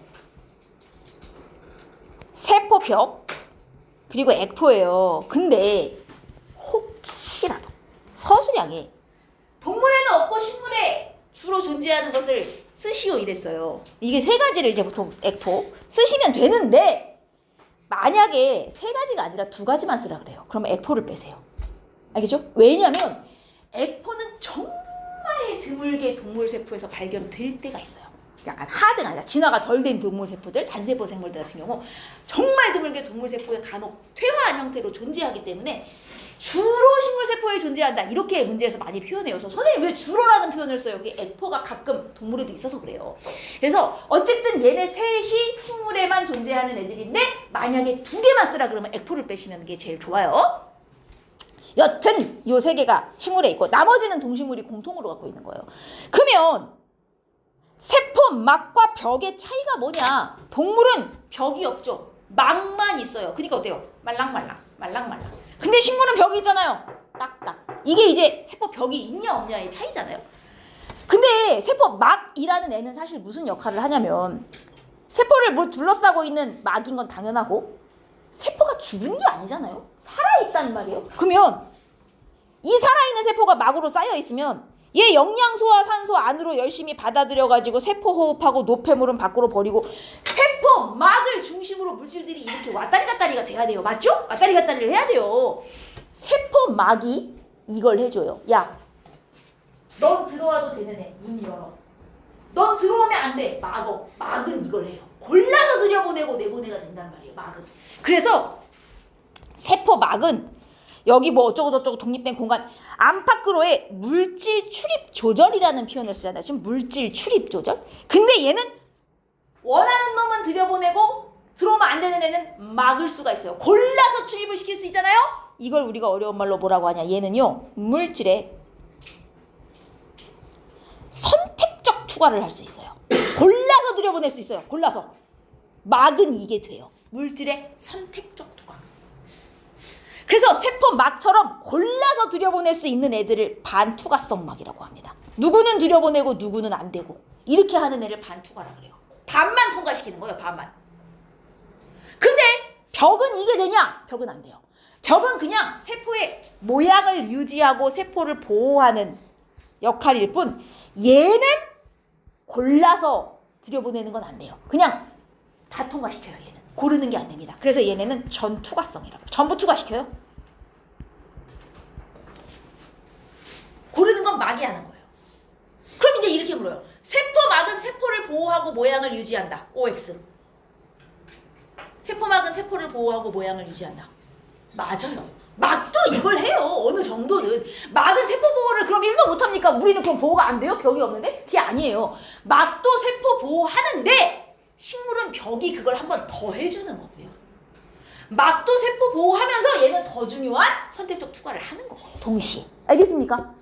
Speaker 1: 세포벽, 그리고 액포예요. 근데 혹시라도 서술량에 동물에는 없고 식물에 주로 존재하는 것을 쓰시오 이랬어요. 이게 3가지를 이제 보통 액포 쓰시면 되는데 만약에 3가지가 아니라 2가지만 쓰라 그래요. 그러면 액포를 빼세요. 알겠죠? 왜냐면 액포는 정말 드물게 동물 세포에서 발견될 때가 있어요. 약간 하드가 아니라 진화가 덜 된 동물 세포들, 단세포 생물들 같은 경우 정말 드물게 동물 세포에 간혹 퇴화한 형태로 존재하기 때문에 주로 식물 세포에 존재한다. 이렇게 문제에서 많이 표현해요. 그래서 선생님 왜 주로라는 표현을 써요? 그게 액포가 가끔 동물에도 있어서 그래요. 그래서 어쨌든 얘네 셋이 식물에만 존재하는 애들인데 만약에 2개만 쓰라 그러면 액포를 빼시면 게 제일 좋아요. 여튼 요 3개가 식물에 있고 나머지는 동식물이 공통으로 갖고 있는 거예요. 그러면 세포막과 벽의 차이가 뭐냐? 동물은 벽이 없죠. 막만 있어요. 그러니까 어때요? 말랑말랑. 근데 식물은 벽이 있잖아요. 딱딱. 이게 이제 세포벽이 있냐 없냐의 차이잖아요. 근데 세포막이라는 애는 사실 무슨 역할을 하냐면 세포를 뭘 둘러싸고 있는 막인 건 당연하고 세포가 죽은 게 아니잖아요. 살아있단 말이에요. 그러면 이 살아있는 세포가 막으로 쌓여있으면 얘 영양소와 산소 안으로 열심히 받아들여가지고 세포 호흡하고 노폐물은 밖으로 버리고 세포막을 중심으로 물질들이 이렇게 왔다리 갔다리가 돼야 돼요. 맞죠? 왔다리 갔다리를 해야 돼요. 세포막이 이걸 해줘요. 야, 넌 들어와도 되는 애 문 열어. 넌 들어오면 안 돼. 막어. 막은 이걸 해요. 골라서 들여보내고 내보내가 된단 말이에요. 막은. 그래서 세포막은 여기 뭐 어쩌고저쩌고 독립된 공간 안팎으로의 물질 출입 조절이라는 표현을 쓰잖아요. 지금 물질 출입 조절. 근데 얘는 원하는 놈은 들여보내고 들어오면 안 되는 애는 막을 수가 있어요. 골라서 출입을 시킬 수 있잖아요. 이걸 우리가 어려운 말로 뭐라고 하냐. 얘는요. 물질에 선택적 투과를 할 수 있어요. 골라서 들여보낼 수 있어요. 골라서. 막은 이게 돼요. 물질의 선택적 투과. 그래서 세포막처럼 골라서 들여보낼 수 있는 애들을 반투과성 막이라고 합니다. 누구는 들여보내고 누구는 안 되고 이렇게 하는 애를 반투과라 그래요. 반만 통과시키는 거예요. 반만. 근데 벽은 이게 되냐? 벽은 안 돼요. 벽은 그냥 세포의 모양을 유지하고 세포를 보호하는 역할일 뿐 얘는 골라서 들여보내는 건 안 돼요. 그냥 다 통과시켜요. 얘는. 고르는 게 안 됩니다. 그래서 얘네는 전투과성이라고. 전부 투과시켜요. 건 막이 하는 거예요. 그럼 이제 이렇게 물어요. 세포막은 세포를 보호하고 모양을 유지한다. OX. 세포막은 세포를 보호하고 모양을 유지한다. 맞아요. 막도 이걸 해요. 어느 정도는. 막은 세포 보호를 그럼 1도 못합니까? 우리는 그럼 보호가 안 돼요? 벽이 없는데? 그게 아니에요. 막도 세포 보호하는데 식물은 벽이 그걸 한 번 더 해주는 거고요. 막도 세포 보호하면서 얘는 더 중요한 선택적 투과를 하는 거예요. 동시에. 알겠습니까?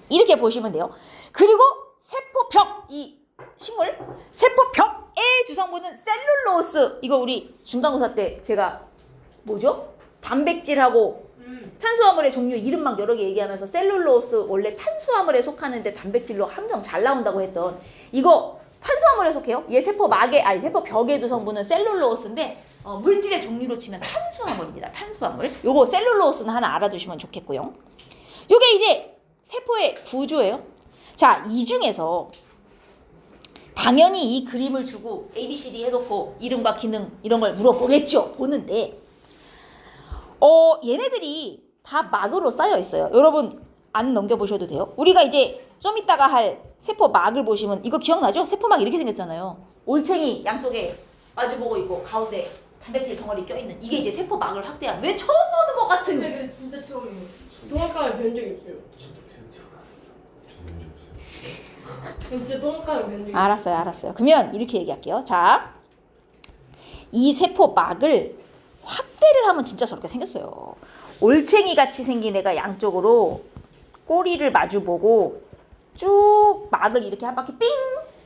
Speaker 1: 이렇게 보시면 돼요. 그리고 세포벽, 이 식물 세포벽의 주성분은 셀룰로스. 이거 우리 중간고사 때 제가 뭐죠? 단백질하고 탄수화물의 종류 이름 막 여러 개 얘기하면서 셀룰로스 원래 탄수화물에 속하는데 단백질로 함정 잘 나온다고 했던 이거 탄수화물에 속해요. 얘 세포벽의 주성분은 셀룰로스인데 물질의 종류로 치면 탄수화물입니다. 탄수화물. 요거 셀룰로스는 하나 알아두시면 좋겠고요. 요게 이제 세포의 구조예요. 자, 이 중에서 당연히 이 그림을 주고 ABCD 해놓고 이름과 기능 이런 걸 물어보겠죠. 보는데 얘네들이 다 막으로 쌓여 있어요. 여러분 안 넘겨보셔도 돼요. 우리가 이제 좀 이따가 할 세포막을 보시면 이거 기억나죠? 세포막 이렇게 생겼잖아요. 올챙이 양쪽에 마주보고 있고 가운데 단백질 덩어리 껴있는 이게 이제 세포막을 확대한 왜 처음 보는 것 같은
Speaker 2: 근데 진짜 처음이에요. 동학과에 배운 적이 없어요. 진짜 동학과에 배운 적이 없어요.
Speaker 1: 알았어요. 그러면 이렇게 얘기할게요. 자, 이 세포막을 확대를 하면 진짜 저렇게 생겼어요. 올챙이 같이 생긴 애가 양쪽으로 꼬리를 마주보고 쭉 막을 이렇게 한 바퀴 삥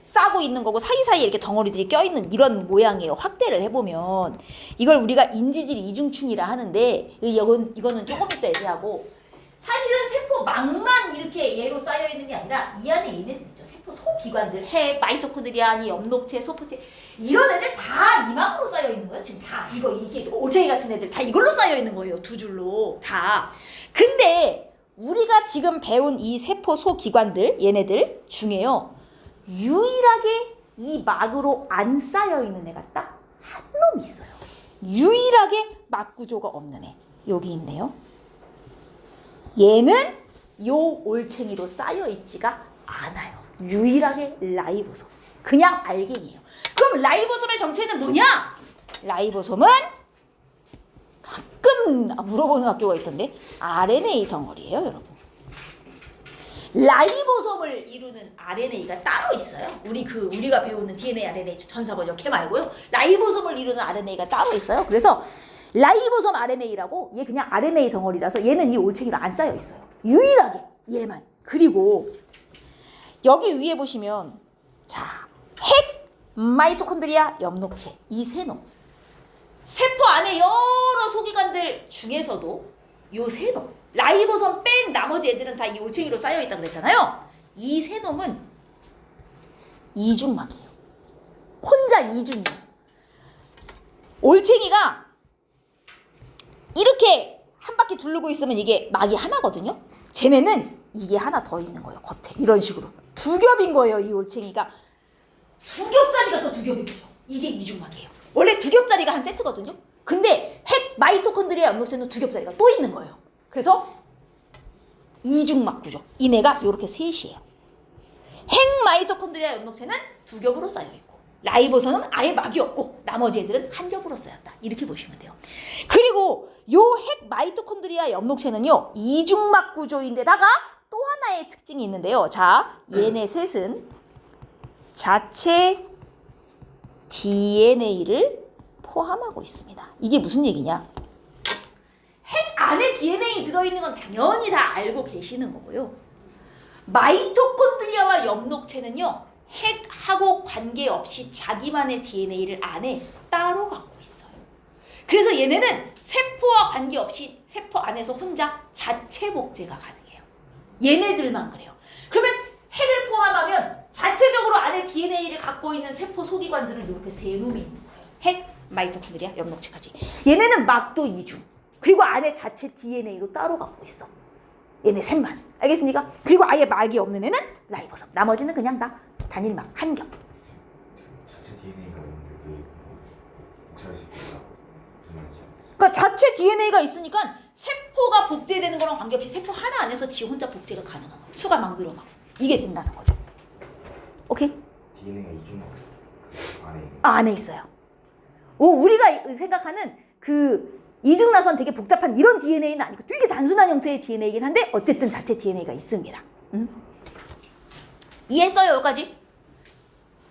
Speaker 1: 싸고 있는 거고 사이사이에 이렇게 덩어리들이 껴있는 이런 모양이에요. 확대를 해보면 이걸 우리가 인지질 이중충이라 하는데 이거는 조금 이따 얘기하고 사실은 세포막만 이렇게 얘로 쌓여있는 게 아니라 이 안에 얘네들 있죠. 세포 소기관들, 핵, 마이토콘드리아, 아니 엽록체, 소포체 이런 애들 다 이만으로 쌓여있는 거예요. 지금 다 이게 올챙이 같은 애들 다 이걸로 쌓여있는 거예요. 두 줄로 다. 근데 우리가 지금 배운 이 세포 소기관들 얘네들 중에요. 유일하게 이 막으로 안 쌓여있는 애가 딱 한 놈이 있어요. 유일하게 막 구조가 없는 애. 여기 있네요. 얘는 요 올챙이로 쌓여있지가 않아요. 유일하게 라이보솜. 그냥 알갱이에요. 그럼 라이보솜의 정체는 뭐냐? 라이보솜은 가끔 물어보는 학교가 있던데 RNA 덩어리예요, 여러분. 라이보솜을 이루는 RNA가 따로 있어요. 우리가 배우는 DNA, RNA 전사번역 걔 말고요. 라이보솜을 이루는 RNA가 따로 있어요. 그래서 라이보솜 RNA라고 얘 그냥 RNA 덩어리라서 얘는 이 올챙이로 안 쌓여 있어요. 유일하게 얘만. 그리고 여기 위에 보시면 자, 핵, 마이토콘드리아, 엽록체 이 세 놈. 세포 안에 여러 소기관들 중에서도 요 세 놈. 라이보솜 뺀 나머지 애들은 다 이 올챙이로 쌓여 있다고 그랬잖아요. 이 세 놈은 이중막이에요. 혼자 이중이에요. 올챙이가 이렇게 한 바퀴 두르고 있으면 이게 막이 하나거든요. 쟤네는 이게 하나 더 있는 거예요. 겉에 이런 식으로 두 겹인 거예요. 이 올챙이가 두 겹짜리가 또 두 겹인 거죠. 이게 이중막이에요. 원래 두 겹짜리가 한 세트거든요. 근데 핵 마이토콘드리아 엽록체는 두 겹짜리가 또 있는 거예요. 그래서 이중막 구조. 이네가 이렇게 셋이에요. 핵 마이토콘드리아 엽록체는 두 겹으로 쌓여 있고 라이보솜은 아예 막이 없고 나머지 애들은 한 겹으로 쌓였다. 이렇게 보시면 돼요. 그리고 요 핵 마이토콘드리아 엽록체는요. 이중막 구조인데다가 또 하나의 특징이 있는데요. 자, 얘네 셋은 자체 DNA를 포함하고 있습니다. 이게 무슨 얘기냐? 핵 안에 DNA 들어있는 건 당연히 다 알고 계시는 거고요. 마이토콘드리아와 엽록체는요. 핵하고 관계없이 자기만의 DNA를 안에 따로 갖고 있어요. 그래서 얘네는 세포와 관계없이 세포 안에서 혼자 자체 복제가 가능해요. 얘네들만 그래요. 그러면 핵을 포함하면 자체적으로 안에 DNA를 갖고 있는 세포 소기관들은 이렇게 세 놈이 있는 거예요. 핵, 마이토콘드리아, 엽록체까지. 얘네는 막도 이중. 그리고 안에 자체 DNA도 따로 갖고 있어. 얘네 셋만. 알겠습니까? 그리고 아예 막이 없는 애는 라이보솜. 나머지는 그냥 다 단일막, 한 겹.
Speaker 3: 자체 DNA가 있는데 왜 복사할 수 있을까? 무슨 말인지 알겠어요.
Speaker 1: 그러니까 자체 DNA가 있으니까 세포가 복제되는 거랑 관계없이 세포 하나 안에서 지 혼자 복제가 가능한 거예요. 수가 막 늘어나고. 이게 된다는 거죠. 오케이?
Speaker 3: DNA가 이중 안에 있는.
Speaker 1: 안에 있어요. 우리가 생각하는 그 이중나선 되게 복잡한 이런 DNA는 아니고 되게 단순한 형태의 DNA이긴 한데 어쨌든 자체 DNA가 있습니다. 이해했어요? 여기까지?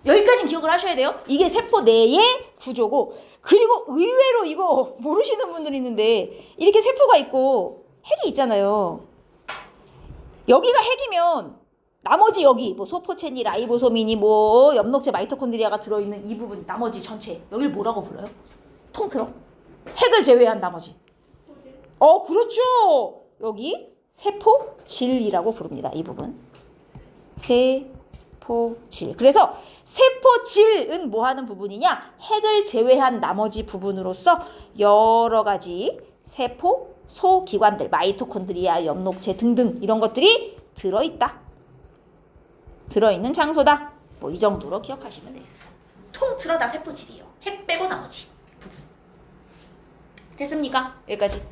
Speaker 1: 여기까지는 기억을 하셔야 돼요. 이게 세포 내의 구조고, 그리고 의외로 이거 모르시는 분들이 있는데 이렇게 세포가 있고 핵이 있잖아요. 여기가 핵이면 나머지 여기 뭐 소포체니 라이보소미니 뭐 엽록체 마이토콘드리아가 들어있는 이 부분 나머지 전체 여기를 뭐라고 불러요? 통틀어? 핵을 제외한 나머지. 그렇죠. 여기 세포질이라고 부릅니다. 이 부분. 세포질. 그래서 세포질은 뭐 하는 부분이냐? 핵을 제외한 나머지 부분으로서 여러 가지 세포 소기관들, 마이토콘드리아, 엽록체 등등 이런 것들이 들어있다. 들어있는 장소다. 뭐 이 정도로 기억하시면 되겠어요. 통틀어 다 세포질이에요. 핵 빼고 나머지 부분. 됐습니까? 여기까지.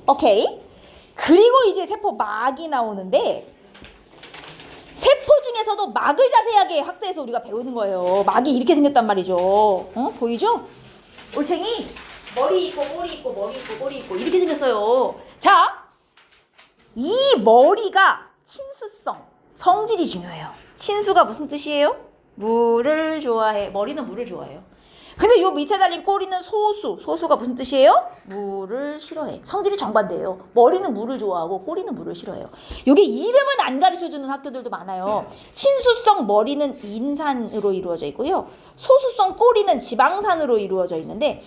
Speaker 1: 오케이. 그리고 이제 세포막이 나오는데 세포 중에서도 막을 자세하게 확대해서 우리가 배우는 거예요. 막이 이렇게 생겼단 말이죠. 보이죠? 올챙이 머리 있고 꼬리 있고 머리 있고 꼬리 있고 이렇게 생겼어요. 자, 이 머리가 친수성, 성질이 중요해요. 친수가 무슨 뜻이에요? 물을 좋아해. 머리는 물을 좋아해요. 근데 요 밑에 달린 꼬리는 소수. 소수가 무슨 뜻이에요? 물을 싫어해. 성질이 정반대예요. 머리는 물을 좋아하고 꼬리는 물을 싫어해요. 요게 이름은 안 가르쳐주는 학교들도 많아요. 친수성 머리는 인산으로 이루어져 있고요. 소수성 꼬리는 지방산으로 이루어져 있는데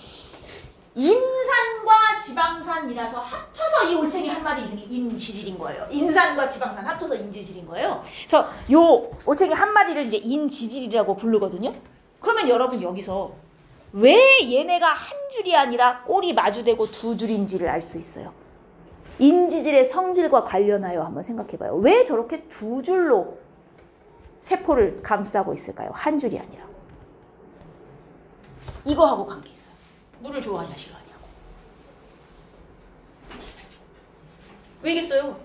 Speaker 1: 인산과 지방산이라서 합쳐서 이 올챙이 한 마리 이름이 인지질인 거예요. 인산과 지방산 합쳐서 인지질인 거예요. 그래서 요 올챙이 한 마리를 이제 인지질이라고 부르거든요. 그러면 여러분 여기서 왜 얘네가 한 줄이 아니라 꼬리 마주대고 두 줄인지를 알 수 있어요. 인지질의 성질과 관련하여 한번 생각해봐요. 왜 저렇게 두 줄로 세포를 감싸고 있을까요? 한 줄이 아니라. 이거하고 관계 있어요. 물을 좋아하냐 싫어하냐고. 왜겠어요?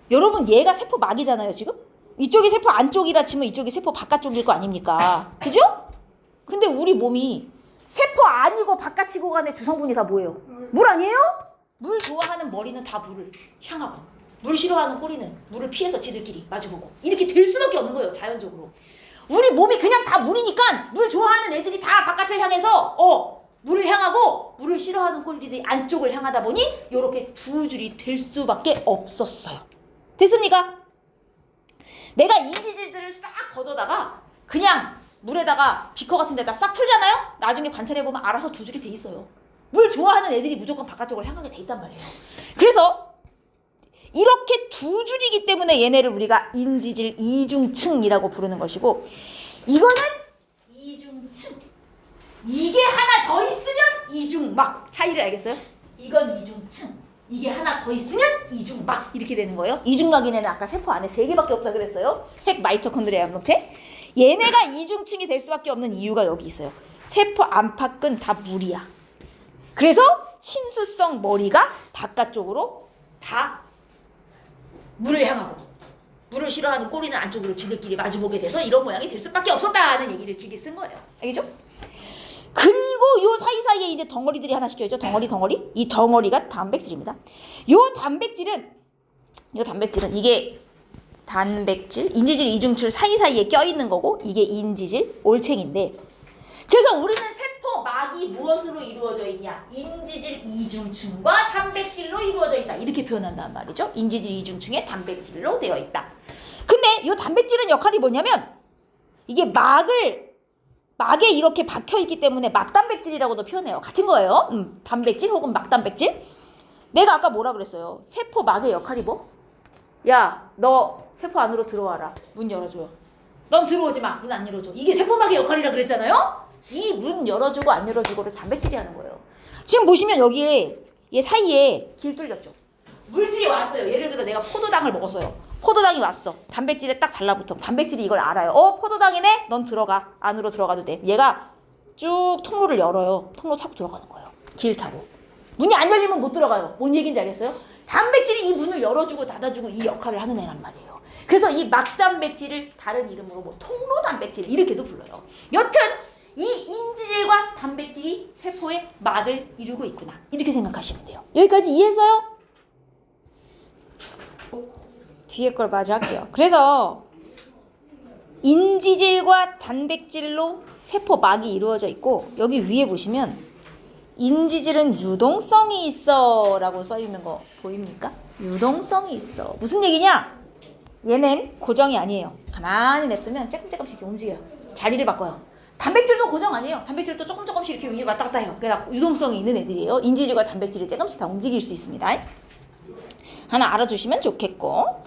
Speaker 1: 여러분 얘가 세포 막이잖아요 지금? 이쪽이 세포 안쪽이라 치면 이쪽이 세포 바깥쪽일 거 아닙니까? 그죠? 근데 우리 몸이 세포 안이고 바깥이고 간의 주성분이 다 뭐예요? 물 아니에요? 물 좋아하는 머리는 다 물을 향하고 물 싫어하는 꼬리는 물을 피해서 지들끼리 마주보고 이렇게 될 수밖에 없는 거예요. 자연적으로. 우리 몸이 그냥 다 물이니까 물 좋아하는 애들이 다 바깥을 향해서 물을 향하고 물을 싫어하는 꼬리들이 안쪽을 향하다 보니 이렇게 두 줄이 될 수밖에 없었어요. 됐습니까? 내가 인지질들을 싹 걷어다가 그냥 물에다가 비커 같은 데다 싹 풀잖아요? 나중에 관찰해보면 알아서 두 줄이 돼 있어요. 물 좋아하는 애들이 무조건 바깥쪽을 향하게 돼 있단 말이에요. 그래서 이렇게 두 줄이기 때문에 얘네를 우리가 인지질 이중층이라고 부르는 것이고 이거는 이중층. 이게 하나 더 있으면 이중막. 차이를 알겠어요? 이건 이중층. 이게 하나 더 있으면 이중막 이렇게 되는 거예요. 이중막인 애는 아까 세포 안에 3개밖에 없다 그랬어요. 핵, 마이토콘드리아, 엽록체. 얘네가 이중층이 될 수밖에 없는 이유가 여기 있어요. 세포 안팎은 다 물이야. 그래서 친수성 머리가 바깥쪽으로 다 물을 향하고 물을 싫어하는 꼬리는 안쪽으로 지들끼리 마주보게 돼서 이런 모양이 될 수밖에 없었다는 얘기를 길게 쓴 거예요. 알겠죠? 그리고 요 사이사이에 이제 덩어리들이 하나씩 껴있죠. 덩어리. 이 덩어리가 단백질입니다. 요 단백질은 이게 단백질, 인지질, 이중질 사이사이에 껴있는 거고 이게 인지질, 올챙인데 그래서 우리는 세포막이 무엇으로 이루어져 있냐? 인지질 이중층과 단백질로 이루어져 있다. 이렇게 표현한단 말이죠. 인지질 이중층에 단백질로 되어 있다. 근데 이 단백질은 역할이 뭐냐면 이게 막에 이렇게 박혀있기 때문에 막단백질이라고도 표현해요. 같은 거예요. 단백질 혹은 막단백질. 내가 아까 뭐라 그랬어요? 세포막의 역할이 뭐? 야, 너 세포 안으로 들어와라. 문 열어줘요. 넌 들어오지 마. 문 안 열어줘. 이게 세포막의 역할이라 그랬잖아요? 이 문 열어주고 안 열어주고를 단백질이 하는 거예요. 지금 보시면 여기에 얘 사이에 길 뚫렸죠. 물질이 왔어요. 예를 들어 내가 포도당을 먹었어요. 포도당이 왔어. 단백질에 딱 달라붙어. 단백질이 이걸 알아요. 포도당이네? 넌 들어가. 안으로 들어가도 돼. 얘가 쭉 통로를 열어요. 통로 타고 들어가는 거예요. 길 타고. 문이 안 열리면 못 들어가요. 뭔 얘기인지 알겠어요? 단백질이 이 문을 열어주고 닫아주고 이 역할을 하는 애란 말이에요. 그래서 이 막단백질을 다른 이름으로 뭐 통로단백질 이렇게도 불러요. 여튼 이 인지질과 단백질이 세포의 막을 이루고 있구나. 이렇게 생각하시면 돼요. 여기까지 이해했어요? 뒤에 걸 마저 할게요. 그래서 인지질과 단백질로 세포막이 이루어져 있고 여기 위에 보시면 인지질은 유동성이 있어 라고 써있는 거 보입니까? 유동성이 있어. 무슨 얘기냐? 얘는 고정이 아니에요. 가만히 냅두면 조금씩 이렇게 움직여요. 자리를 바꿔요. 단백질도 고정 아니에요. 단백질도 조금씩 이렇게 위에 왔다 갔다 해요. 그래서 유동성이 있는 애들이에요. 인지질과 단백질이 조금씩 다 움직일 수 있습니다. 하나 알아두시면 좋겠고.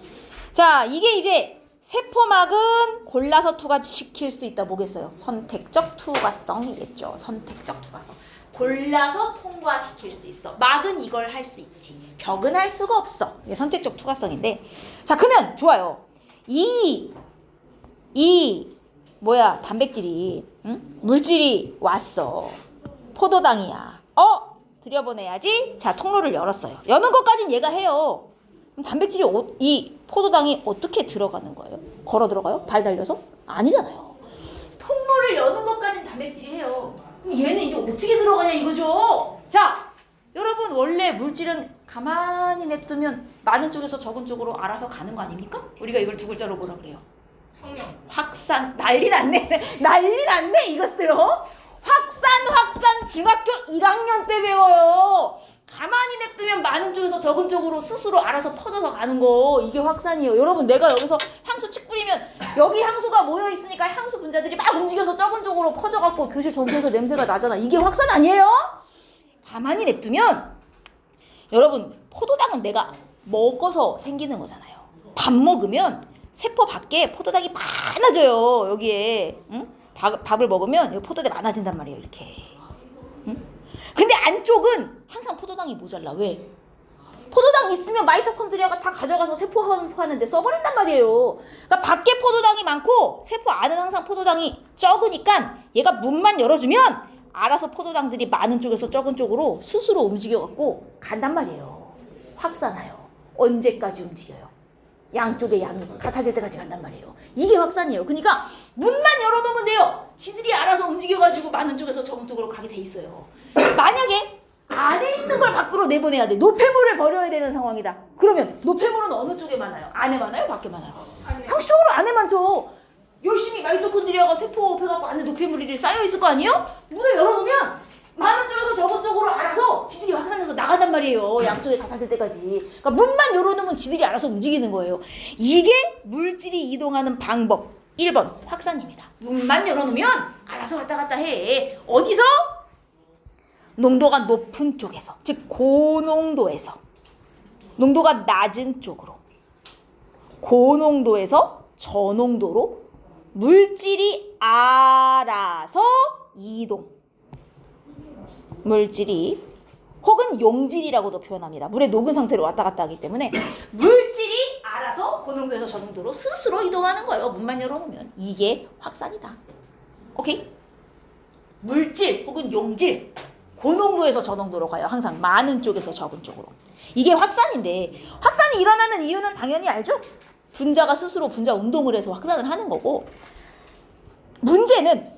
Speaker 1: 자, 이게 이제 세포막은 골라서 투과시킬 수 있다. 뭐겠어요? 선택적 투과성이겠죠. 선택적 투과성. 골라서 통과시킬 수 있어. 막은 이걸 할 수 있지. 벽은 할 수가 없어. 이게 선택적 투과성인데. 자, 그러면 좋아요. 단백질이, 물질이 왔어. 포도당이야. 들여보내야지. 자, 통로를 열었어요. 여는 것까진 얘가 해요. 그럼 단백질이 이 포도당이 어떻게 들어가는 거예요? 걸어 들어가요? 발 달려서? 아니잖아요. 통로를 여는 것까진 단백질이 해요. 그럼 얘는 이제 어떻게 들어가냐 이거죠. 자, 여러분 원래 물질은 가만히 냅두면 많은 쪽에서 적은 쪽으로 알아서 가는 거 아닙니까? 우리가 이걸 두 글자로 뭐라 그래요?
Speaker 2: 성형.
Speaker 1: 확산. 난리 났네. 난리 났네 이것들어. 확산 중학교 1학년 때 배워요. 가만히 냅두면 많은 쪽에서 적은 쪽으로 스스로 알아서 퍼져서 가는 거. 이게 확산이에요. 여러분 내가 여기서 향수 칙 뿌리면 여기 향수가 모여 있으니까 향수 분자들이 막 움직여서 적은 쪽으로 퍼져갖고 교실 전체에서 냄새가 나잖아. 이게 확산 아니에요? 가만히 냅두면 여러분 포도당은 내가 먹어서 생기는 거잖아요. 밥 먹으면 세포 밖에 포도당이 많아져요. 여기에 밥을 먹으면 여기 포도당이 많아진단 말이에요. 이렇게. 근데 안쪽은 항상 포도당이 모자라. 왜? 포도당 있으면 마이토콘드리아가 다 가져가서 세포 하는데 써버린단 말이에요. 그러니까 밖에 포도당이 많고 세포 안은 항상 포도당이 적으니까 얘가 문만 열어주면 알아서 포도당들이 많은 쪽에서 적은 쪽으로 스스로 움직여갖고 간단 말이에요. 확산해요. 언제까지 움직여요? 양쪽의 양이 같아질 때까지 간단 말이에요. 이게 확산이에요. 그러니까 문만 열어놓으면 돼요. 지들이 알아서 움직여가지고 많은 쪽에서 적은 쪽으로 가게 돼 있어요. 만약에 안에 있는 걸 밖으로 내보내야 돼. 노폐물을 버려야 되는 상황이다. 그러면 노폐물은 어느 쪽에 많아요? 안에 많아요? 밖에 많아요? 상식적으로 안에 많죠. 열심히 마이토콘드리아가 세포 해갖고 안에 노폐물이 쌓여있을 거 아니에요? 문을 열어놓으면 많은 쪽에서 적은 쪽으로 알아서 지들이 확산해서 나간단 말이에요. 양쪽에 다 닿을 때까지. 그러니까 문만 열어놓으면 지들이 알아서 움직이는 거예요. 이게 물질이 이동하는 방법 1번 확산입니다. 문만 열어놓으면 알아서 왔다 갔다 해. 어디서? 농도가 높은 쪽에서, 즉 고농도에서, 농도가 낮은 쪽으로, 고농도에서 저농도로 물질이 알아서 이동. 물질이 혹은 용질이라고도 표현합니다. 물에 녹은 상태로 왔다 갔다 하기 때문에 물질이 알아서 고농도에서 저농도로 스스로 이동하는 거예요. 문만 열어놓으면. 이게 확산이다. 오케이? 물질 혹은 용질 고농도에서 저농도로 가요. 항상 많은 쪽에서 적은 쪽으로. 이게 확산인데 확산이 일어나는 이유는 당연히 알죠? 분자가 스스로 분자 운동을 해서 확산을 하는 거고 문제는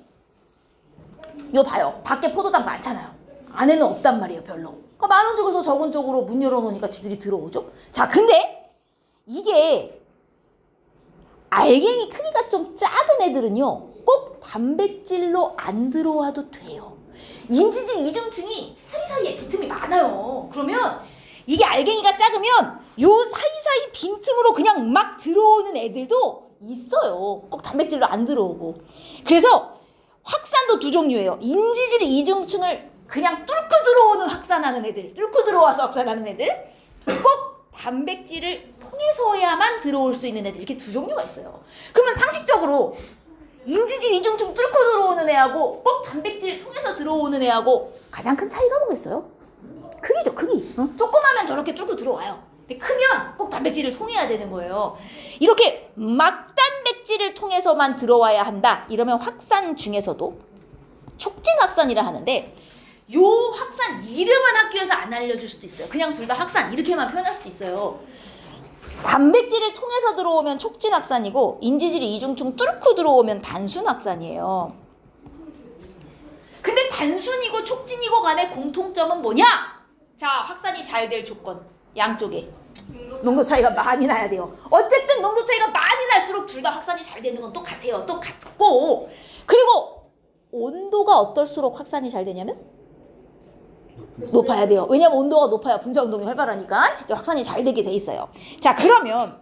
Speaker 1: 이거 봐요. 밖에 포도당 많잖아요. 안에는 없단 말이에요. 별로. 그러니까 많은 쪽에서 적은 쪽으로 문 열어놓으니까 지들이 들어오죠. 자, 근데 이게 알갱이 크기가 좀 작은 애들은요. 꼭 단백질로 안 들어와도 돼요. 인지질 이중층이 사이사이에 빈틈이 많아요. 그러면 이게 알갱이가 작으면 요 사이사이 빈틈으로 그냥 막 들어오는 애들도 있어요. 꼭 단백질로 안 들어오고. 그래서 확산도 두 종류예요. 인지질 이중층을 그냥 뚫고 들어오는 확산하는 애들, 뚫고 들어와서 확산하는 애들, 꼭 단백질을 통해서야만 들어올 수 있는 애들, 이렇게 두 종류가 있어요. 그러면 상식적으로 인지질 이중층 뚫고 들어오는 애하고 꼭 단백질 통해서 들어오는 애하고 가장 큰 차이가 뭐겠어요? 크기죠, 크기. 조그마면 저렇게 뚫고 들어와요. 근데 크면 꼭 단백질을 통해야 되는 거예요. 이렇게 막단백질을 통해서만 들어와야 한다. 이러면 확산 중에서도 촉진 확산이라 하는데 요 확산 이름은 학교에서 안 알려줄 수도 있어요. 그냥 둘 다 확산 이렇게만 표현할 수도 있어요. 단백질을 통해서 들어오면 촉진 확산이고 인지질 이중층 뚫고 들어오면 단순 확산이에요. 근데 단순이고 촉진이고 간의 공통점은 뭐냐? 자, 확산이 잘 될 조건. 양쪽에 농도 차이가 많이 나야 돼요. 어쨌든 농도 차이가 많이 날수록 둘 다 확산이 잘 되는 건 똑같아요. 똑같고 그리고 온도가 어떨수록 확산이 잘 되냐면 높아야 돼요. 왜냐면 온도가 높아야 분자 운동이 활발하니까 이제 확산이 잘 되게 돼 있어요. 자, 그러면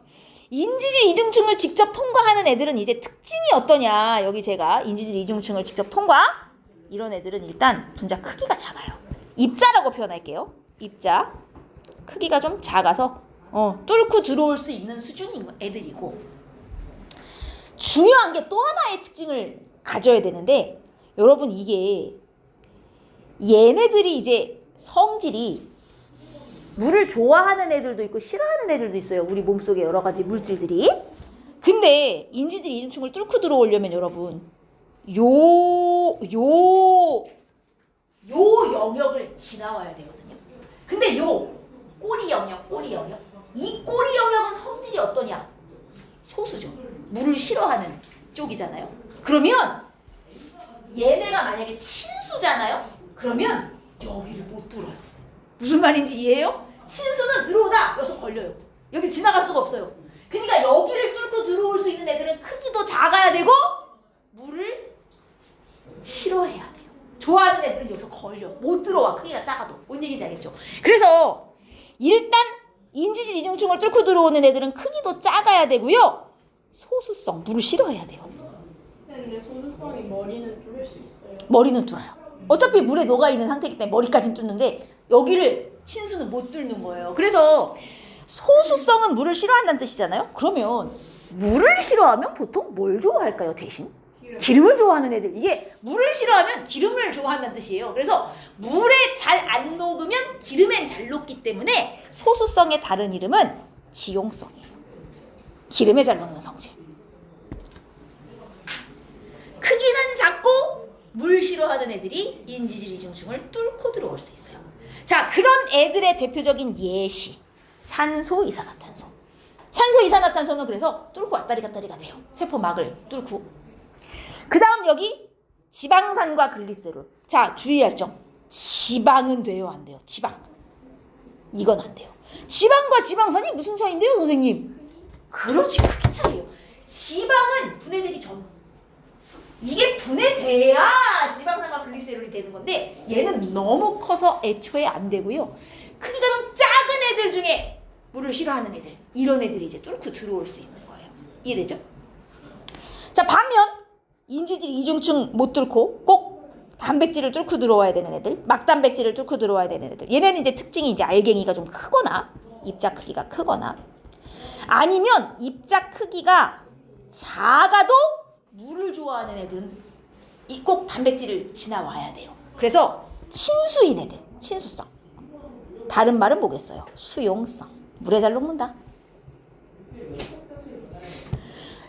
Speaker 1: 인지질 이중층을 직접 통과하는 애들은 이제 특징이 어떠냐? 여기 제가 인지질 이중층을 직접 통과 이런 애들은 일단 분자 크기가 작아요. 입자라고 표현할게요. 입자 크기가 좀 작아서 뚫고 들어올 수 있는 수준인 애들이고 중요한 게 또 하나의 특징을 가져야 되는데 여러분 이게 얘네들이 이제 성질이 물을 좋아하는 애들도 있고 싫어하는 애들도 있어요. 우리 몸속에 여러 가지 물질들이. 근데 인지질 이중층을 뚫고 들어오려면 여러분 요 영역을 지나와야 되거든요. 근데 요 꼬리 영역 이 꼬리 영역은 성질이 어떠냐? 소수죠. 물을 싫어하는 쪽이잖아요. 그러면 얘네가 만약에 친수잖아요. 그러면 여기를 못 뚫어요. 무슨 말인지 이해해요? 친수는 들어오다 여기서 걸려요. 여기 지나갈 수가 없어요. 그러니까 여기를 뚫고 들어올 수 있는 애들은 크기도 작아야 되고 물을 싫어해야 돼요. 좋아하는 애들은 여기서 걸려. 못 들어와. 크기가 작아도. 뭔 얘기인지 알겠죠? 그래서 일단 인지질 이중층을 뚫고 들어오는 애들은 크기도 작아야 되고요. 소수성, 물을 싫어해야 돼요.
Speaker 2: 근데 소수성이 머리는 뚫을 수 있어요.
Speaker 1: 머리는 뚫어요. 어차피 물에 녹아있는 상태이기 때문에 머리까지는 뚫는데 여기를 친수는 못 뚫는 거예요. 그래서 소수성은 물을 싫어한다는 뜻이잖아요. 그러면 물을 싫어하면 보통 뭘 좋아할까요? 대신? 기름을 좋아하는 애들. 이게 물을 싫어하면 기름을 좋아한다는 뜻이에요. 그래서 물에 잘 안 녹으면 기름엔 잘 녹기 때문에 소수성의 다른 이름은 지용성이에요. 기름에 잘 녹는 성질. 크기는 작고 물 싫어하는 애들이 인지질 이중층을 뚫고 들어올 수 있어요. 자, 그런 애들의 대표적인 예시. 산소, 이산화탄소. 산소, 이산화탄소는 그래서 뚫고 왔다리 갔다리가 돼요. 세포막을 뚫고. 그 다음 여기 지방산과 글리세롤. 자, 주의할 점. 지방은 돼요, 안 돼요? 지방. 이건 안 돼요. 지방과 지방산이 무슨 차이인데요, 선생님? 그렇지, 크기 차이예요. 지방은 분해되기 전. 이게 분해돼야 지방산과 글리세롤이 되는 건데 얘는 너무 커서 애초에 안 되고요. 크기가 좀 작은 애들 중에 물을 싫어하는 애들, 이런 애들이 이제 뚫고 들어올 수 있는 거예요. 이해되죠? 자, 반면 인지질 이중층 못 뚫고 꼭 단백질을 뚫고 들어와야 되는 애들, 막단백질을 뚫고 들어와야 되는 애들. 얘네는 이제 특징이 이제 알갱이가 좀 크거나 입자 크기가 크거나 아니면 입자 크기가 작아도 물을 좋아하는 애들은 꼭 단백질을 지나와야 돼요. 그래서 친수인 애들, 친수성. 다른 말은 뭐겠어요? 수용성. 물에 잘 녹는다.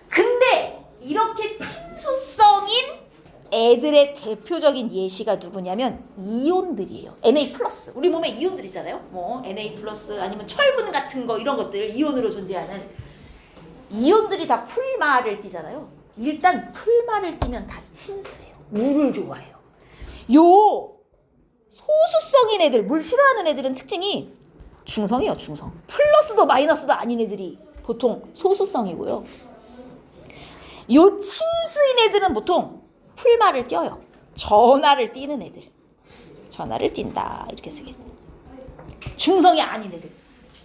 Speaker 1: 근데 이렇게 친수성인 애들의 대표적인 예시가 누구냐면 이온들이에요. Na+. 우리 몸에 이온들 있잖아요. 뭐 Na+ 아니면 철분 같은 거 이런 것들 이온으로 존재하는 이온들이 다 풀마를 띠잖아요. 일단 풀마를 띠면 다 친수예요. 물을 좋아해요. 요 소수성인 애들, 물 싫어하는 애들은 특징이 중성이에요. 중성. 플러스도 마이너스도 아닌 애들이 보통 소수성이고요. 요 친수인 애들은 보통 풀마를 띄어요. 전하를 띄는 애들. 전하를 띈다. 이렇게 쓰겠습니다. 중성이 아닌 애들.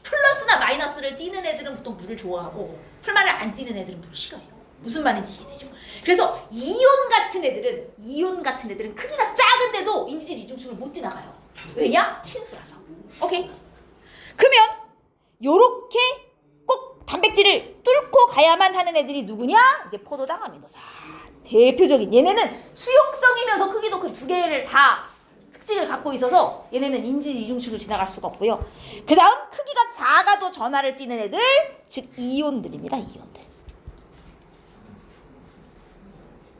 Speaker 1: 플러스나 마이너스를 띄는 애들은 보통 물을 좋아하고 풀마를 안 띄는 애들은 물을 싫어해요. 무슨 말인지 이해되죠? 그래서 이온 같은 애들은 크기가 작은데도 인지질 이중층을 못 지나가요. 왜냐? 친수라서. 오케이? 그러면 요렇게 꼭 단백질을 뚫고 가야만 하는 애들이 누구냐? 이제 포도당, 아미노산. 대표적인 얘네는 수용성이면서 크기도 그 두 개를 다 특징을 갖고 있어서 얘네는 인질 이중층을 지나갈 수가 없고요. 그 다음 크기가 작아도 전하를 띠는 애들, 즉 이온들입니다. 이온들.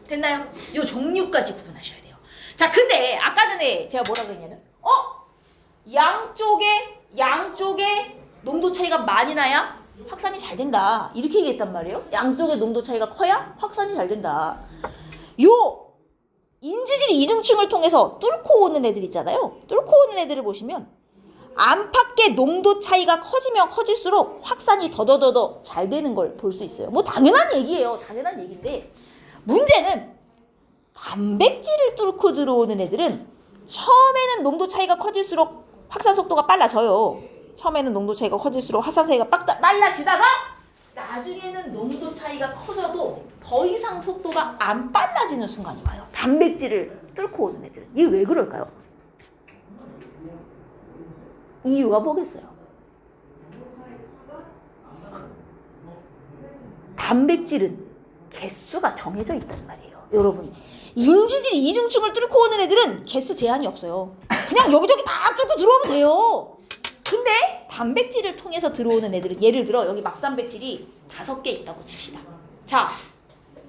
Speaker 1: 됐나요? 요 종류까지 구분하셔야 돼요. 자, 근데 아까 전에 제가 뭐라고 했냐면 양쪽에 농도 차이가 많이 나야 확산이 잘 된다. 이렇게 얘기했단 말이에요. 양쪽의 농도 차이가 커야 확산이 잘 된다. 요 인지질 이중층을 통해서 뚫고 오는 애들 있잖아요. 뚫고 오는 애들을 보시면 안팎의 농도 차이가 커지면 커질수록 확산이 더더더더 잘 되는 걸 볼 수 있어요. 뭐 당연한 얘기예요. 당연한 얘기인데 문제는 단백질을 뚫고 들어오는 애들은 처음에는 농도 차이가 커질수록 확산 속도가 빨라져요. 처음에는 농도 차이가 커질수록 확산 차이가 빨라지다가 나중에는 농도 차이가 커져도 더 이상 속도가 안 빨라지는 순간이 와요. 단백질을 뚫고 오는 애들은. 이게 왜 그럴까요? 이유가 뭐겠어요? 단백질은 개수가 정해져 있단 말이에요. 여러분, 인지질 이중층을 뚫고 오는 애들은 개수 제한이 없어요. 그냥 여기저기 막 뚫고 들어오면 돼요. 근데 단백질을 통해서 들어오는 애들은 예를 들어 여기 막단백질이 5개 있다고 칩시다. 자,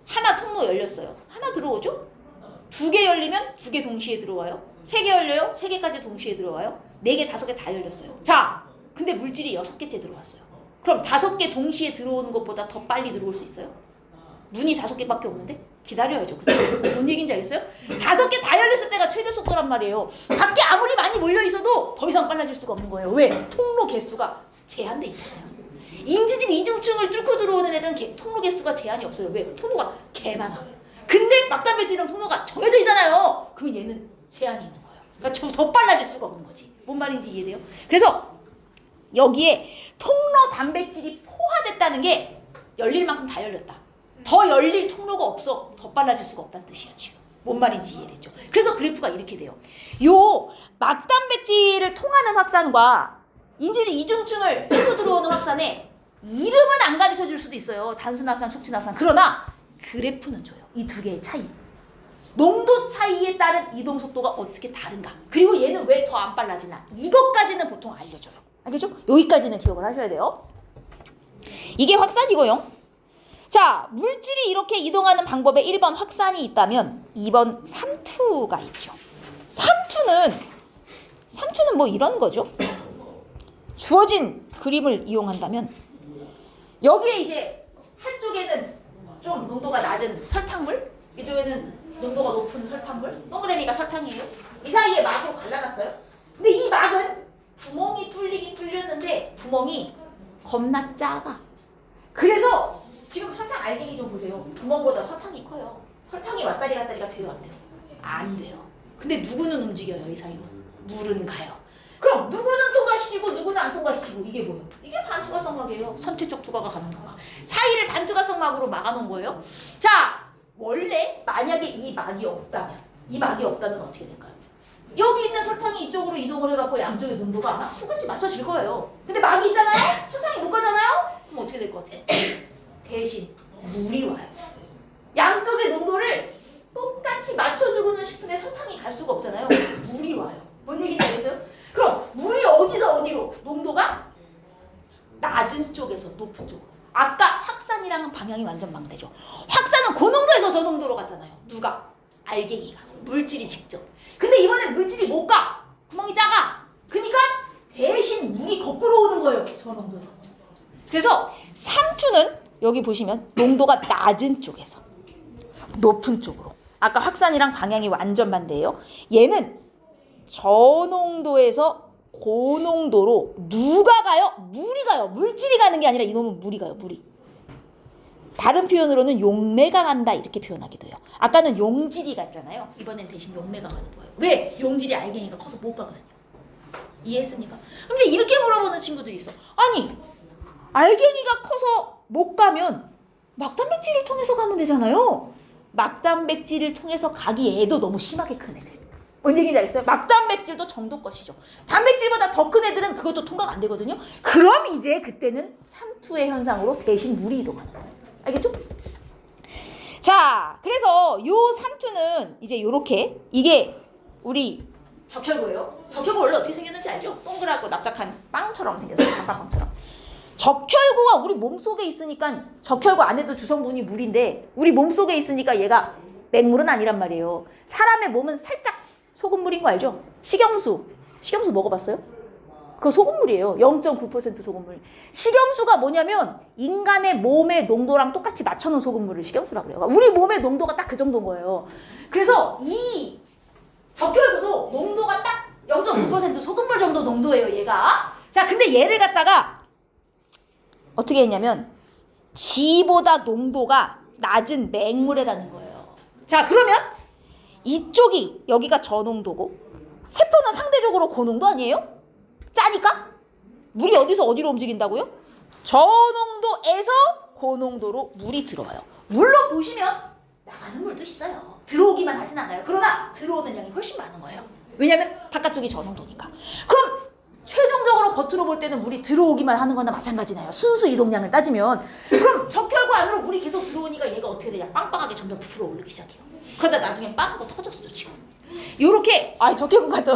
Speaker 1: 하나 통로 열렸어요. 하나 들어오죠? 2개 열리면 2개 동시에 들어와요. 3개 열려요. 3개까지 동시에 들어와요. 4개, 5개 다 열렸어요. 자, 근데 물질이 6개째 들어왔어요. 그럼 5개 동시에 들어오는 것보다 더 빨리 들어올 수 있어요? 문이 5개밖에 없는데? 기다려야죠. 뭔 얘기인지 알겠어요? 5개 다 열렸을 때가 최대 속도란 말이에요. 밖에 아무리 많이 몰려 있어도 더 이상 빨라질 수가 없는 거예요. 왜? 통로 개수가 제한돼 있잖아요. 인지질 이중층을 뚫고 들어오는 애들은 통로 개수가 제한이 없어요. 왜? 통로가 개 많아. 근데 막단백질은 통로가 정해져 있잖아요. 그러면 얘는 제한이 있는 거예요. 그러니까 더 빨라질 수가 없는 거지. 뭔 말인지 이해돼요? 그래서 여기에 통로 단백질이 포화됐다는 게 열릴 만큼 다 열렸다. 더 열릴 통로가 없어. 더 빨라질 수가 없다는 뜻이야 지금. 뭔 말인지 이해됐죠? 그래서 그래프가 이렇게 돼요. 요 막단백질을 통하는 확산과 인질 이중층을 뚫고 들어오는 확산에 이름은 안 가르쳐 줄 수도 있어요. 단순 확산, 촉진 확산. 그러나 그래프는 줘요. 이 두 개의 차이. 농도 차이에 따른 이동 속도가 어떻게 다른가. 그리고 얘는 왜 더 안 빨라지나. 이것까지는 보통 알려줘요. 알겠죠? 여기까지는 기억을 하셔야 돼요. 이게 확산이고요. 자, 물질이 이렇게 이동하는 방법에 1번 확산이 있다면 2번 삼투가 있죠. 삼투는 뭐 이런 거죠. 주어진 그림을 이용한다면 여기에 이제 한쪽에는 좀 농도가 낮은 설탕물, 이쪽에는 농도가 높은 설탕물, 동그라미가 설탕이에요. 이 사이에 막으로 갈라놨어요. 근데 이 막은 구멍이 뚫리긴 뚫렸는데 구멍이 겁나 작아. 그래서 지금 설탕 알갱이 좀 보세요. 구멍보다 설탕이 커요. 설탕이 왔다리 갔다리가 돼요, 안 돼요? 안 돼요. 근데 누구는 움직여요, 이 사이로? 물은 가요. 그럼 누구는 통과시키고 누구는 안 통과시키고 이게 뭐예요? 이게 반투과성 막이에요. 선택적 투과가 가는 막. 사이를 반투과성 막으로 막아놓은 거예요. 자, 원래 만약에 이 막이 없다면 어떻게 될까요? 여기 있는 설탕이 이쪽으로 이동을 해갖고 양쪽의 농도가 아마 똑같이 맞춰질 거예요. 근데 막이 있잖아요? 설탕이 못 가잖아요? 그럼 어떻게 될 것 같아요? 대신 물이 와요. 양쪽의 농도를 똑같이 맞춰주고는 싶은데 설탕이 갈 수가 없잖아요. 물이 와요. 뭔 얘기인지 알겠어요? 그럼 물이 어디서 어디로? 농도가 낮은 쪽에서 높은 쪽으로. 아까 확산이랑은 방향이 완전 반대죠. 확산은 고농도에서 저농도로 갔잖아요. 누가? 알갱이가. 물질이 직접. 근데 이번엔 물질이 못 가. 구멍이 작아. 그러니까 대신 물이 거꾸로 오는 거예요. 저농도에서. 그래서 삼투는 여기 보시면 농도가 낮은 쪽에서 높은 쪽으로. 아까 확산이랑 방향이 완전 반대예요. 얘는 저농도에서 고농도로 누가 가요? 물이 가요. 물질이 가는 게 아니라 이놈은 물이 가요. 물이. 다른 표현으로는 용매가 간다 이렇게 표현하기도 해요. 아까는 용질이 갔잖아요. 이번엔 대신 용매가 가는 거예요. 왜? 용질이 알갱이가 커서 못 가거든요. 이해했습니까? 근데 이렇게 물어보는 친구들이 있어. 아니, 알갱이가 커서 못 가면 막단백질을 통해서 가면 되잖아요. 막단백질을 통해서 가기 애도 너무 심하게 큰 애들. 뭔 얘기인지 알겠어요? 막단백질도 정도 것이죠. 단백질보다 더 큰 애들은 그것도 통과가 안 되거든요. 그럼 이제 그때는 삼투의 현상으로 대신 물이 이동하는 거예요. 알겠죠? 자, 그래서 요 삼투는 이제 요렇게 이게 우리 적혈구예요. 적혈구 원래 어떻게 생겼는지 알죠? 동그랗고 납작한 빵처럼 생겼어요. 단팥빵처럼. 적혈구가 우리 몸속에 있으니까 적혈구 안에도 주성분이 물인데 우리 몸속에 있으니까 얘가 맹물은 아니란 말이에요. 사람의 몸은 살짝 소금물인 거 알죠? 식염수 먹어봤어요? 그거 소금물이에요. 0.9% 소금물. 식염수가 뭐냐면 인간의 몸의 농도랑 똑같이 맞춰놓은 소금물을 식염수라고 그래요. 우리 몸의 농도가 딱 그 정도인 거예요. 그래서 이 적혈구도 농도가 딱 0.9% 소금물 정도 농도예요, 얘가. 자, 근데 얘를 갖다가 어떻게 했냐면 지보다 농도가 낮은 맹물에다 넣은 거예요. 자, 그러면 이쪽이 여기가 저농도고 세포는 상대적으로 고농도 아니에요? 짜니까? 물이 어디서 어디로 움직인다고요? 저농도에서 고농도로 물이 들어와요. 물론 보시면 나가는 물도 있어요. 들어오기만 하진 않아요. 그러나 들어오는 양이 훨씬 많은 거예요. 왜냐하면 바깥쪽이 저농도니까. 그럼 최종적으로 겉으로 볼 때는 물이 들어오기만 하는 거나 마찬가지나요. 순수 이동량을 따지면. 그럼 적혈구 안으로 물이 계속 들어오니까 얘가 어떻게 되냐. 빵빵하게 점점 부풀어 오르기 시작해요. 그러다 나중에 빵 하고 터졌어 지금. 요렇게 적혈구가 또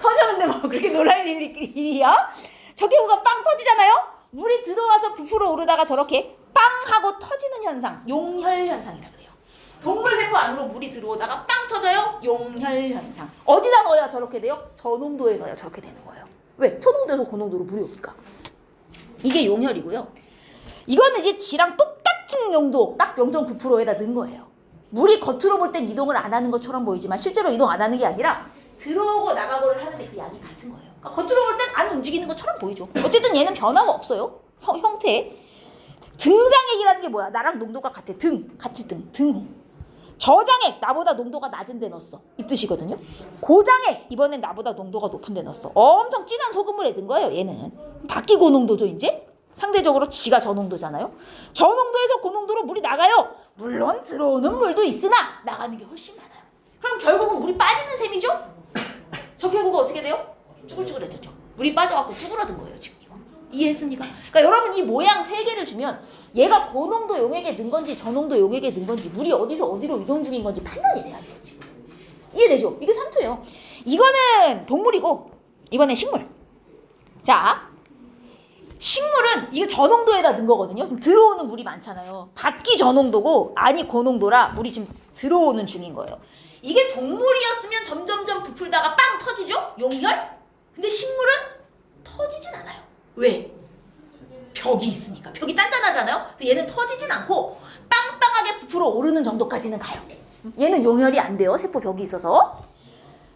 Speaker 1: 터졌는데 뭐 그렇게 놀랄 일이야? 적혈구가 빵 터지잖아요? 물이 들어와서 부풀어 오르다가 저렇게 빵 하고 터지는 현상, 용혈 현상이라 그래요. 동물 세포 안으로 물이 들어오다가 빵 터져요? 용혈 현상. 어디다 넣어야 저렇게 돼요? 저농도에 넣어야 저렇게 되는 거예요. 왜? 저농도에서 고농도로 물이 오니까. 이게 용혈이고요. 이거는 이제 지랑 똑같은 용도 딱 0.9%에다 넣은 거예요. 물이 겉으로 볼 땐 이동을 안 하는 것처럼 보이지만 실제로 이동 안 하는 게 아니라 들어오고 나가고를 하는데 그 양이 같은 거예요. 그러니까 겉으로 볼 땐 안 움직이는 것처럼 보이죠. 어쨌든 얘는 변화가 없어요. 형태에. 등장액이라는 게 뭐야? 나랑 농도가 같아. 같을 등호. 저장액, 나보다 농도가 낮은 데 넣었어. 이 뜻이거든요. 고장액, 이번엔 나보다 농도가 높은 데 넣었어. 엄청 진한 소금물에 넣은 거예요, 얘는. 바뀌 고농도죠, 이제? 상대적으로 지가 저농도잖아요. 저농도에서 고농도로 물이 나가요. 물론 들어오는 물도 있으나 나가는 게 훨씬 많아요. 그럼 결국은 물이 빠지는 셈이죠? 적혈구가 어떻게 돼요? 쭈글쭈글해졌죠. 물이 빠져갖고 쭈그러든 거예요, 지금 이거. 이해했습니까? 그러니까 여러분 이 모양 세 개를 주면 얘가 고농도 용액에 넣은 건지 저농도 용액에 넣은 건지 물이 어디서 어디로 이동 중인 건지 판단이 돼야 돼요, 지금. 이해되죠? 이게 삼투예요. 이거는 동물이고 이번엔 식물. 자, 식물은 이거 저농도에다 넣은 거거든요. 지금 들어오는 물이 많잖아요. 밖이 저농도고 안이 고농도라 물이 지금 들어오는 중인 거예요. 이게 동물이었으면 점점점 부풀다가 빵 터지죠? 용혈? 근데 식물은 터지진 않아요. 왜? 벽이 있으니까. 벽이 단단하잖아요. 그래서 얘는 터지진 않고 빵빵하게 부풀어 오르는 정도까지는 가요. 얘는 용혈이 안 돼요. 세포 벽이 있어서.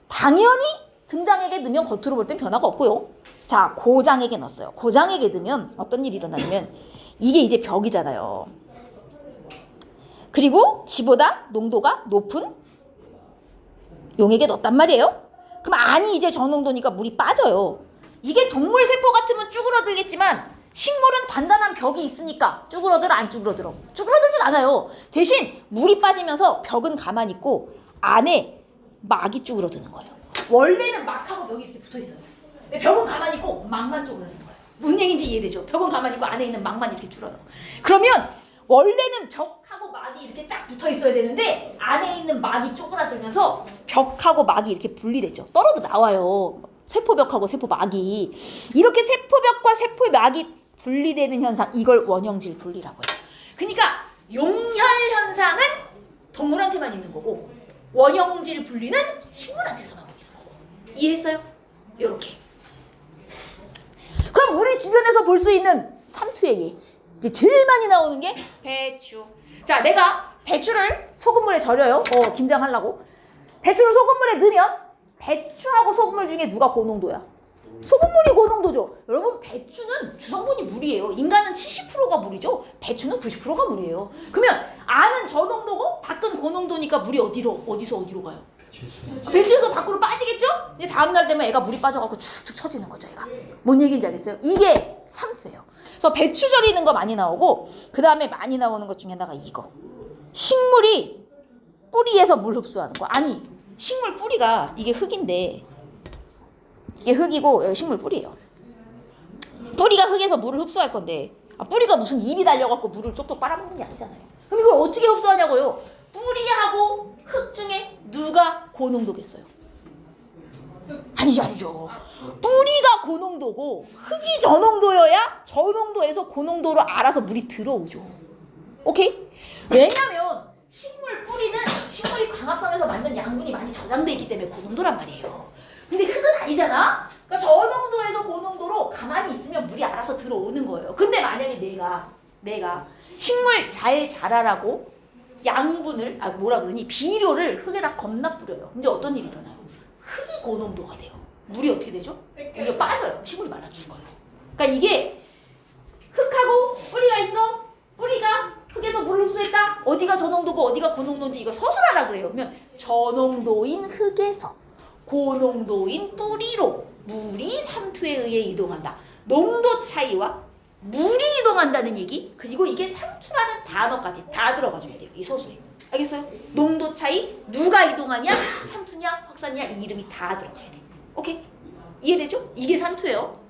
Speaker 1: 당연히 등장액에 넣으면 겉으로 볼 땐 변화가 없고요. 자, 고장액에 넣었어요. 고장액에 넣으면 어떤 일이 일어나냐면 이게 이제 벽이잖아요. 그리고 지보다 농도가 높은 용액에 넣었단 말이에요. 그럼 안이 이제 저농도니까 물이 빠져요. 이게 동물 세포 같으면 쭈그러들겠지만 식물은 단단한 벽이 있으니까 쭈그러들어 안 쭈그러들어? 쭈그러들진 않아요. 대신 물이 빠지면서 벽은 가만히 있고 안에 막이 쭈그러드는 거예요. 원래는 막하고 벽이 이렇게 붙어있어요. 근데 벽은 가만히 있고 막만 쭈그러드는 거예요. 뭔 얘기인지 이해되죠? 벽은 가만히 있고 안에 있는 막만 이렇게 줄어요. 그러면 원래는 벽하고 막이 이렇게 딱 붙어있어야 되는데 안에 있는 막이 쪼그라들면서 벽하고 막이 이렇게 분리되죠. 떨어져 나와요. 세포벽하고 세포막이. 이렇게 세포벽과 세포막이 분리되는 현상, 이걸 원형질 분리라고 해요. 그러니까 용혈 현상은 동물한테만 있는 거고 원형질 분리는 식물한테서만 보이는 거고. 이해했어요? 요렇게. 그럼 우리 주변에서 볼 수 있는 삼투의 예. 이제 제일 많이 나오는 게 배추. 자, 내가 배추를 소금물에 절여요. 김장하려고. 배추를 소금물에 넣으면 배추하고 소금물 중에 누가 고농도야? 소금물이 고농도죠. 여러분, 배추는 주성분이 물이에요. 인간은 70%가 물이죠. 배추는 90%가 물이에요. 그러면 안은 저농도고 밖은 고농도니까 물이 어디서 어디로 가요? 배추에서 밖으로 빠지겠죠? 근데 다음날 되면 애가 물이 빠져갖고 축축 처지는 거죠, 애가. 뭔 얘기인지 알겠어요? 이게 삼투예요. 그래서 배추 절이는 거 많이 나오고 그 다음에 많이 나오는 것 중에 하나가 이거. 식물이 뿌리에서 물 흡수하는 거. 아니, 식물 뿌리가 이게 흙인데 이게 흙이고 여기 식물 뿌리예요. 뿌리가 흙에서 물을 흡수할 건데 뿌리가 무슨 입이 달려갖고 물을 쪽쪽 빨아먹는 게 아니잖아요. 그럼 이걸 어떻게 흡수하냐고요? 뿌리하고 흙 중에 누가 고농도겠어요? 아니죠. 뿌리가 고농도고 흙이 저농도여야 저농도에서 고농도로 알아서 물이 들어오죠. 오케이? 왜냐면 식물 뿌리는 식물이 광합성에서 만든 양분이 많이 저장돼 있기 때문에 고농도란 말이에요. 근데 흙은 아니잖아? 그러니까 저농도에서 고농도로 가만히 있으면 물이 알아서 들어오는 거예요. 근데 만약에 내가 식물 잘 자라라고 양분을, 뭐라 그러니, 비료를 흙에다 겁나 뿌려요. 이제 어떤 일이 일어나요? 흙이 고농도가 돼요. 물이 어떻게 되죠? 물이 빠져요. 식물이 말라 죽어요. 그러니까 이게 흙하고 뿌리가 있어. 뿌리가 흙에서 물을 흡수했다. 어디가 저농도고 어디가 고농도인지 이걸 서술하라 그래요. 그러면 저농도인 흙에서 고농도인 뿌리로 물이 삼투에 의해 이동한다. 농도 차이와 물이 이동한다는 얘기, 그리고 이게 삼투라는 단어까지 다 들어가줘야 돼요. 이 서술에. 알겠어요? 농도 차이, 누가 이동하냐, 삼투냐, 확산이냐, 이 이름이 다 들어가야 돼. 오케이? 이해되죠? 이게 삼투예요.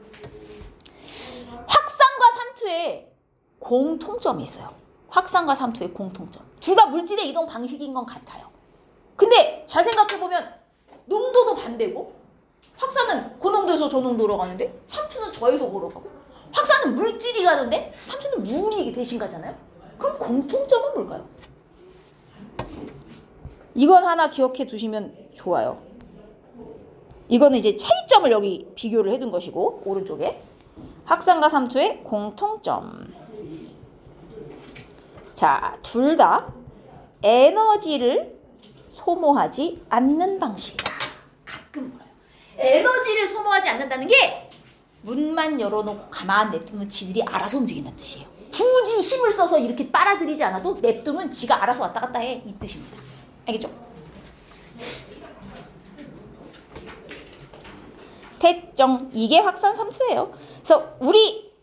Speaker 1: 확산과 삼투에 공통점이 있어요. 확산과 삼투의 공통점. 둘 다 물질의 이동 방식인 건 같아요. 근데 잘 생각해보면 농도도 반대고, 확산은 고농도에서 저농도로 가는데 삼투는 저에서 고로 가고, 확산은 물질이 가는데 삼투는 물이 대신 가잖아요. 그럼 공통점은 뭘까요? 이건 하나 기억해 두시면 좋아요. 이거는 이제 차이점을 여기 비교를 해둔 것이고, 오른쪽에 확산과 삼투의 공통점. 자, 둘 다 에너지를 소모하지 않는 방식이다. 가끔 물어요. 에너지를 소모하지 않는다는 게 문만 열어놓고 가만 냅두면 지들이 알아서 움직인다는 뜻이에요. 굳이 힘을 써서 이렇게 빨아들이지 않아도 냅두면 지가 알아서 왔다 갔다 해, 이 뜻입니다. 알겠죠? 태정, 이게 확산 삼투예요. 그래서 우리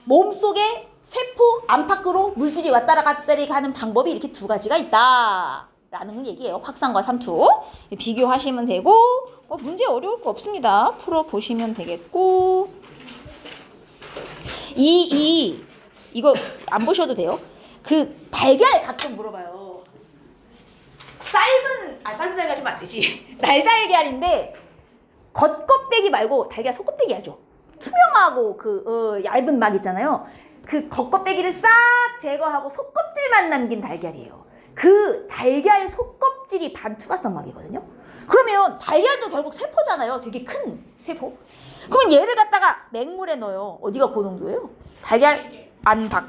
Speaker 1: 몸속에 세포 안팎으로 물질이 왔다리 갔다리 가는 방법이 이렇게 두 가지가 있다라는 얘기예요. 확산과 삼투. 비교하시면 되고, 문제 어려울 거 없습니다. 풀어보시면 되겠고. 이거 안 보셔도 돼요. 그 달걀 가끔 물어봐요. 삶은 달걀이면 안 되지. 날달걀인데 겉껍데기 말고 달걀 속껍데기 알죠? 투명하고 얇은 막 있잖아요. 그 겉껍데기를 싹 제거하고 속껍질만 남긴 달걀이에요. 그 달걀 속껍질이 반투과성막이거든요. 그러면 달걀도 결국 세포잖아요. 되게 큰 세포. 그러면 얘를 갖다가 맹물에 넣어요. 어디가 고농도예요? 달걀 안팎.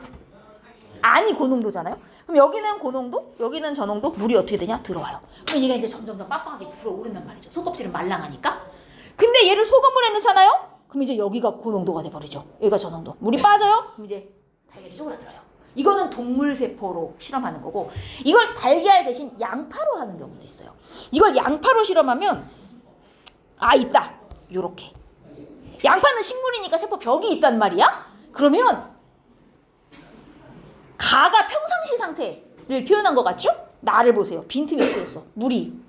Speaker 1: 안이 고농도잖아요. 그럼 여기는 고농도, 여기는 저농도, 물이 어떻게 되냐? 들어와요. 그럼 얘가 이제 점점 더 빡빡하게 불어오른단 말이죠. 속껍질은 말랑하니까. 근데 얘를 소금물에 넣잖아요? 그럼 이제 여기가 고농도가 돼버리죠. 여기가 저농도. 물이 빠져요? 그럼 이제 달걀이 쪼그라들어요. 이거는 동물세포로 실험하는 거고, 이걸 달걀 대신 양파로 하는 경우도 있어요. 이걸 양파로 실험하면 있다. 요렇게. 양파는 식물이니까 세포 벽이 있단 말이야? 그러면 가가 평상시 상태를 표현한 것 같죠? 나를 보세요. 빈틈이 없어졌어. 물이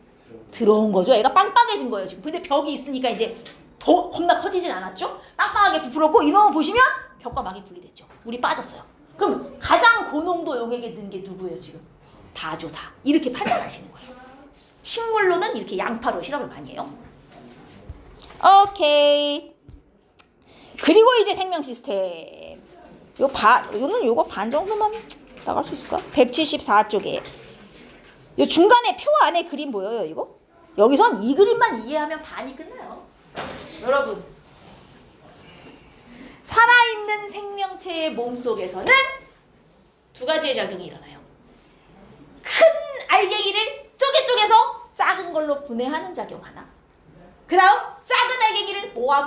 Speaker 1: 들어온 거죠. 얘가 빵빵해진 거예요 지금. 근데 벽이 있으니까 이제 더 겁나 커지진 않았죠? 빵빵하게 부풀었고, 이놈을 보시면 벽과 막이 분리됐죠. 물이 빠졌어요. 그럼 가장 고농도 용액에 든 게 누구예요 지금? 다죠, 다. 이렇게 판단하시는 거예요. 식물로는 이렇게 양파로 실험을 많이 해요. 오케이. 그리고 이제 생명 시스템. 요거 반 정도만 나갈 수 있을까? 174쪽에. 요 중간에 표 안에 그림 보여요, 이거? 여기선 이 그림만 이해하면 반이 끝나요. 여러분, 살아있는 생명체의 몸속에서는 두 가지의 작용이 일어나요. 큰 알갱이를 쪼개서 작은 걸로 분해하는 작용 하나. 그 다음 작은 알갱이를 모아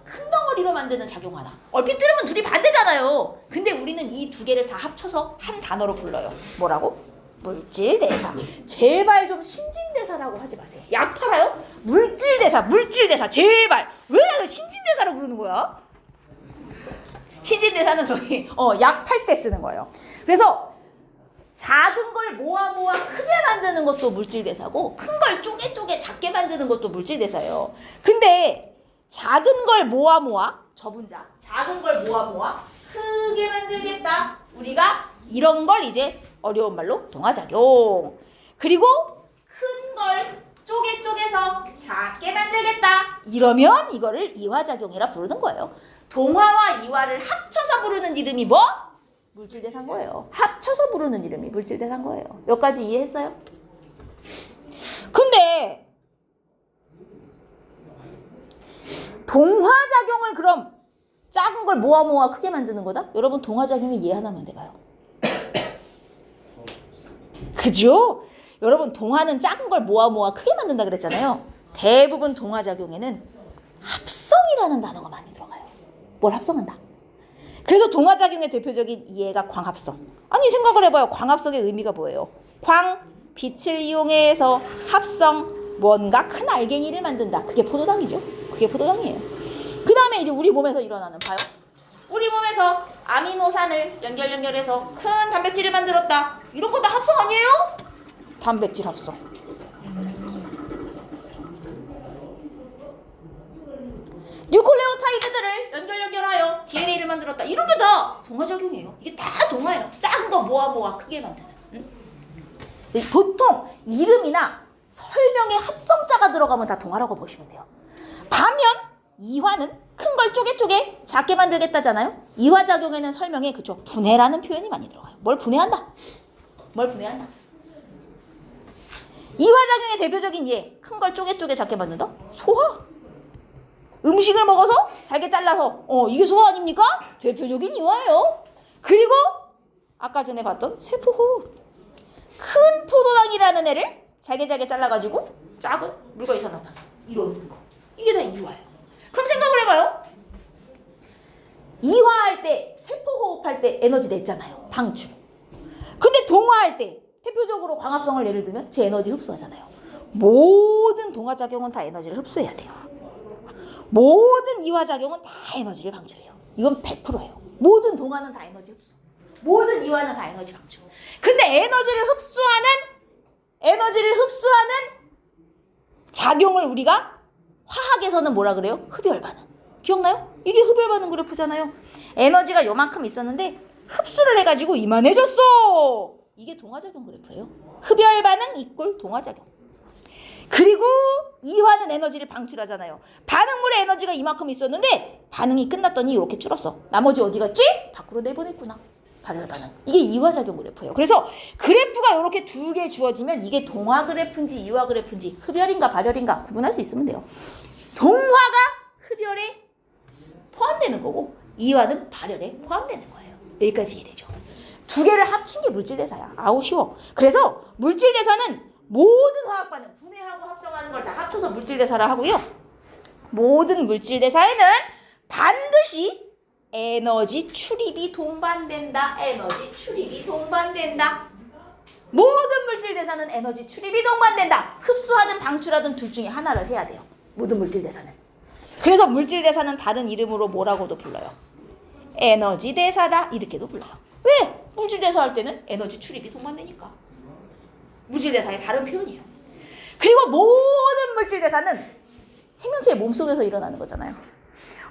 Speaker 1: 큰 덩어리로 만드는 작용 하나. 얼핏 들으면 둘이 반대잖아요. 근데 우리는 이 두 개를 다 합쳐서 한 단어로 불러요. 뭐라고? 물질대사. 제발 좀 신진대사라고 하지 마세요. 약 팔아요? 물질대사. 제발. 왜 신진대사로 부르는 거야? 신진대사는 저기 약 팔 때 쓰는 거예요. 그래서 작은 걸 모아 크게 만드는 것도 물질대사고, 큰 걸 쪼개 작게 만드는 것도 물질대사예요. 근데 작은 걸 모아 저분자, 작은 걸 모아 크게 만들겠다. 우리가 이런 걸 이제 어려운 말로 동화작용. 그리고 큰 걸 쪼개서 작게 만들겠다. 이러면 이거를 이화작용이라 부르는 거예요. 동화와 이화를 합쳐서 부르는 이름이 뭐? 물질대사인 거예요. 합쳐서 부르는 이름이 물질대사인 거예요. 여기까지 이해했어요? 근데 동화작용을 그럼 작은 걸 모아 크게 만드는 거다? 여러분 동화작용의 예 하나만 대봐요. 그죠? 여러분 동화는 작은 걸 모아 크게 만든다 그랬잖아요. 대부분 동화작용에는 합성이라는 단어가 많이 들어가요. 뭘 합성한다. 그래서 동화작용의 대표적인 이해가 광합성. 아니 생각을 해봐요. 광합성의 의미가 뭐예요? 광, 빛을 이용해서 합성, 뭔가 큰 알갱이를 만든다. 그게 포도당이죠. 그게 포도당이에요. 그 다음에 이제 우리 몸에서 일어나는 봐요. 우리 몸에서 아미노산을 연결해서 큰 단백질을 만들었다. 이런 거 다 합성 아니에요? 단백질 합성. 뉴클레오타이드들을 연결하여 DNA를 만들었다. 이런 게 다 동화작용이에요. 이게 다 동화예요. 작은 거 모아 크게 만드는. 응? 보통 이름이나 설명에 합성자가 들어가면 다 동화라고 보시면 돼요. 반면 이화는 큰 걸 쪼개 작게 만들겠다잖아요. 이화작용에는 설명에 그쵸 분해라는 표현이 많이 들어가요. 뭘 분해한다. 이화작용의 대표적인 예, 큰 걸 쪼개 작게 만든다. 소화. 음식을 먹어서 잘게 잘라서 이게 소화 아닙니까? 대표적인 이화예요. 그리고 아까 전에 봤던 세포호흡. 큰 포도당이라는 애를 잘게 잘라가지고 작은 물건에서 나타나 이러는 거. 이게 다 이화예요. 그럼 생각을 해봐요. 이화할 때 세포호흡할 때 에너지 냈잖아요. 방출. 근데 동화할 때 대표적으로 광합성을 예를 들면 제 에너지를 흡수하잖아요. 모든 동화작용은 다 에너지를 흡수해야 돼요. 모든 이화작용은 다 에너지를 방출해요. 이건 100%예요. 모든 동화는 다 에너지 흡수. 모든 이화는 다 에너지 방출. 근데 에너지를 흡수하는 작용을 우리가 화학에서는 뭐라 그래요? 흡열 반응. 기억나요? 이게 흡열 반응 그래프잖아요. 에너지가 요만큼 있었는데 흡수를 해가지고 이만해졌어. 이게 동화작용 그래프예요. 흡열 반응 이꼴 동화작용. 그리고 이화는 에너지를 방출하잖아요. 반응물의 에너지가 이만큼 있었는데 반응이 끝났더니 이렇게 줄었어. 나머지 어디 갔지? 밖으로 내보냈구나. 발열 반응. 이게 이화작용 그래프예요. 그래서 그래프가 이렇게 두 개 주어지면 이게 동화 그래프인지 이화 그래프인지 흡열인가 발열인가 구분할 수 있으면 돼요. 동화가 흡열에 포함되는 거고 이화는 발열에 포함되는 거예요. 여기까지 이해되죠? 두 개를 합친 게 물질대사야. 아우 쉬워. 그래서 물질대사는 모든 화학 반응, 분해하고 합성하는 걸 다 합쳐서 물질대사라 하고요. 모든 물질대사에는 반드시 에너지 출입이 동반된다. 모든 물질대사는 에너지 출입이 동반된다. 흡수하든 방출하든 둘 중에 하나를 해야 돼요. 모든 물질대사는. 그래서 물질대사는 다른 이름으로 뭐라고도 불러요. 에너지대사다. 이렇게도 불러요. 왜? 물질대사 할 때는 에너지 출입이 동반되니까. 물질대사의 다른 표현이에요. 그리고 모든 물질대사는 생명체의 몸속에서 일어나는 거잖아요.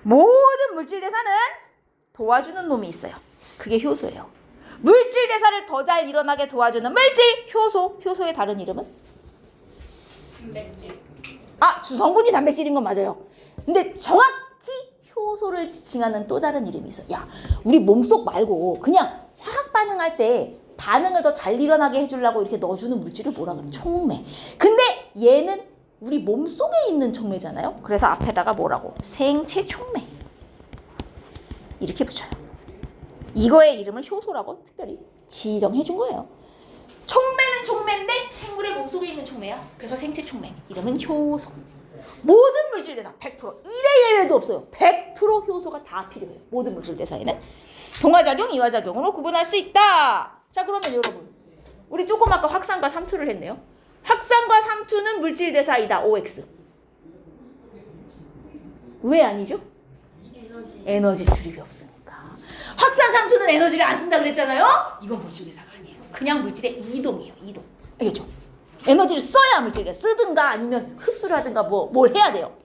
Speaker 1: 모든 물질대사는 도와주는 놈이 있어요. 그게 효소예요. 물질대사를 더 잘 일어나게 도와주는 물질, 효소. 효소의 다른 이름은?
Speaker 2: 단백질.
Speaker 1: 주성분이 단백질인 건 맞아요. 근데 정확히 효소를 지칭하는 또 다른 이름이 있어요. 야, 우리 몸속 말고 그냥 화학 반응할 때 반응을 더 잘 일어나게 해주려고 이렇게 넣어주는 물질을 뭐라 그래? 촉매. 근데 얘는 우리 몸속에 있는 촉매잖아요. 그래서 앞에다가 뭐라고? 생체 촉매. 이렇게 붙여요. 이거의 이름을 효소라고 특별히 지정해 준 거예요. 촉매는 촉매인데 생물의 몸속에 있는 촉매야. 그래서 생체 촉매. 이름은 효소. 모든 물질대사 100% 1의 예외도 없어요. 100% 효소가 다 필요해요. 모든 물질대사에는. 동화작용, 이화작용으로 구분할 수 있다. 자, 그러면 여러분 우리 조금 아까 확산과 삼투를 했네요. 확산과 삼투는 물질대사이다. OX. 왜 아니죠? 에너지 출입이 없으니까. 확산 삼투는 에너지를 안 쓴다 그랬잖아요. 이건 물질대사가 아니에요. 그냥 물질의 이동이에요. 이동. 알겠죠? 에너지를 써야 물질대사. 쓰든가 아니면 흡수를 하든가 뭘 해야 돼요.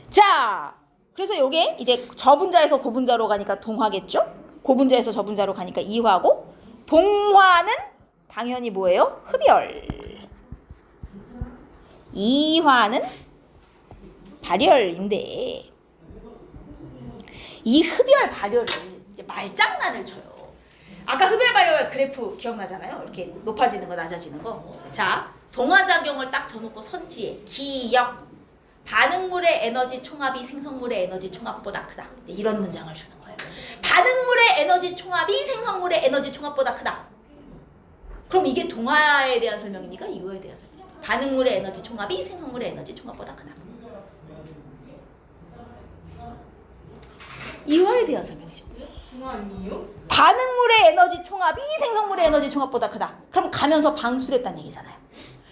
Speaker 1: 자, 그래서 요게 이제 저분자에서 고분자로 가니까 동화겠죠? 고분자에서 저분자로 가니까 이화고, 동화는 당연히 뭐예요? 흡열. 이화는 발열인데 이 흡열 발열을 이제 말장난을 쳐요. 아까 흡열 발열 그래프 기억나잖아요. 이렇게 높아지는 거 낮아지는 거. 자, 동화작용을 딱 줘놓고 선지에 기역 반응물의 에너지 총합이 생성물의 에너지 총합보다 크다. 이런 문장을 주는 거예요. 반응물의 에너지 총합이 생성물의 에너지 총합보다 크다. 그럼 이게 동화에 대한 설명입니까? 이거에 대한 설명입니까? 반응물의 에너지 총합이 생성물의 에너지 총합보다 크다. 이화에 대한 설명이죠.
Speaker 2: 중앙이요?
Speaker 1: 반응물의 에너지 총합이 생성물의 에너지 총합보다 크다. 그럼 가면서 방출했다는 얘기잖아요.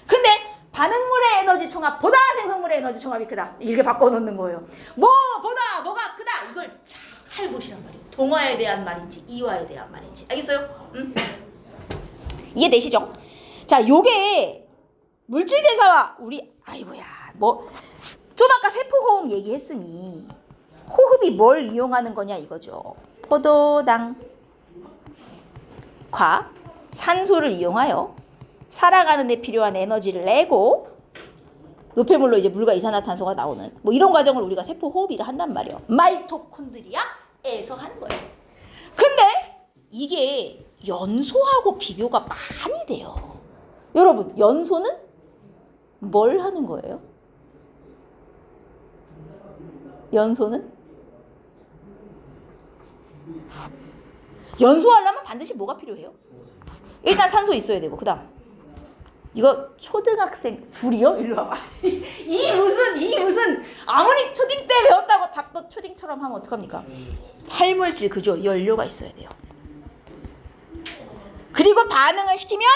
Speaker 1: 근데 반응물의 에너지 총합보다 생성물의 에너지 총합이 크다. 이렇게 바꿔놓는 거예요. 뭐가 크다. 이걸 잘 보시란 말이에요. 동화에 대한 말인지 이화에 대한 말인지. 알겠어요? 이해되시죠? 자, 요게 물질대사와 우리 아이고야 좀 아까 세포호흡 얘기했으니 호흡이 뭘 이용하는 거냐 이거죠. 포도당과 산소를 이용하여 살아가는 데 필요한 에너지를 내고 노폐물로 이제 물과 이산화탄소가 나오는 이런 과정을 우리가 세포호흡이라 한단 말이에요. 마이토콘드리아에서 하는 거예요. 근데 이게 연소하고 비교가 많이 돼요. 여러분, 연소는 뭘 하는 거예요? 연소하려면 반드시 뭐가 필요해요? 일단 산소 있어야 되고, 그 다음 이거 초등학생 둘이요? 일로 와봐. 이 무슨 아무리 초딩 때 배웠다고 닭도 초딩처럼 하면 어떡합니까? 탈물질, 그죠? 연료가 있어야 돼요. 그리고 반응을 시키면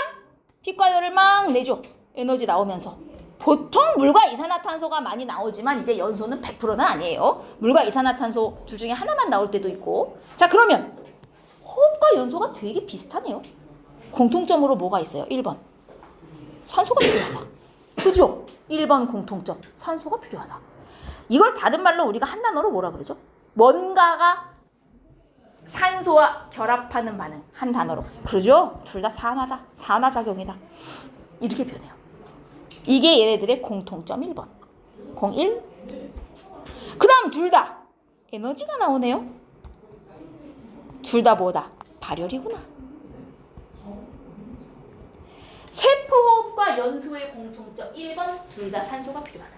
Speaker 1: 빛과 열을 막 내죠. 에너지 나오면서. 보통 물과 이산화탄소가 많이 나오지만 이제 연소는 100%는 아니에요. 물과 이산화탄소 둘 중에 하나만 나올 때도 있고. 자, 그러면 호흡과 연소가 되게 비슷하네요. 공통점으로 뭐가 있어요? 1번. 산소가 필요하다. 그죠? 1번 공통점. 산소가 필요하다. 이걸 다른 말로 우리가 한 단어로 뭐라 그러죠? 뭔가가 산소와 결합하는 반응. 한 단어로. 그러죠? 둘 다 산화다. 산화작용이다. 이렇게 표현해요. 이게 얘네들의 공통점 1번. 01. 그 다음 둘 다 에너지가 나오네요. 둘 다 뭐다? 발열이구나. 세포호흡과 연소의 공통점 1번 둘 다 산소가 필요하다.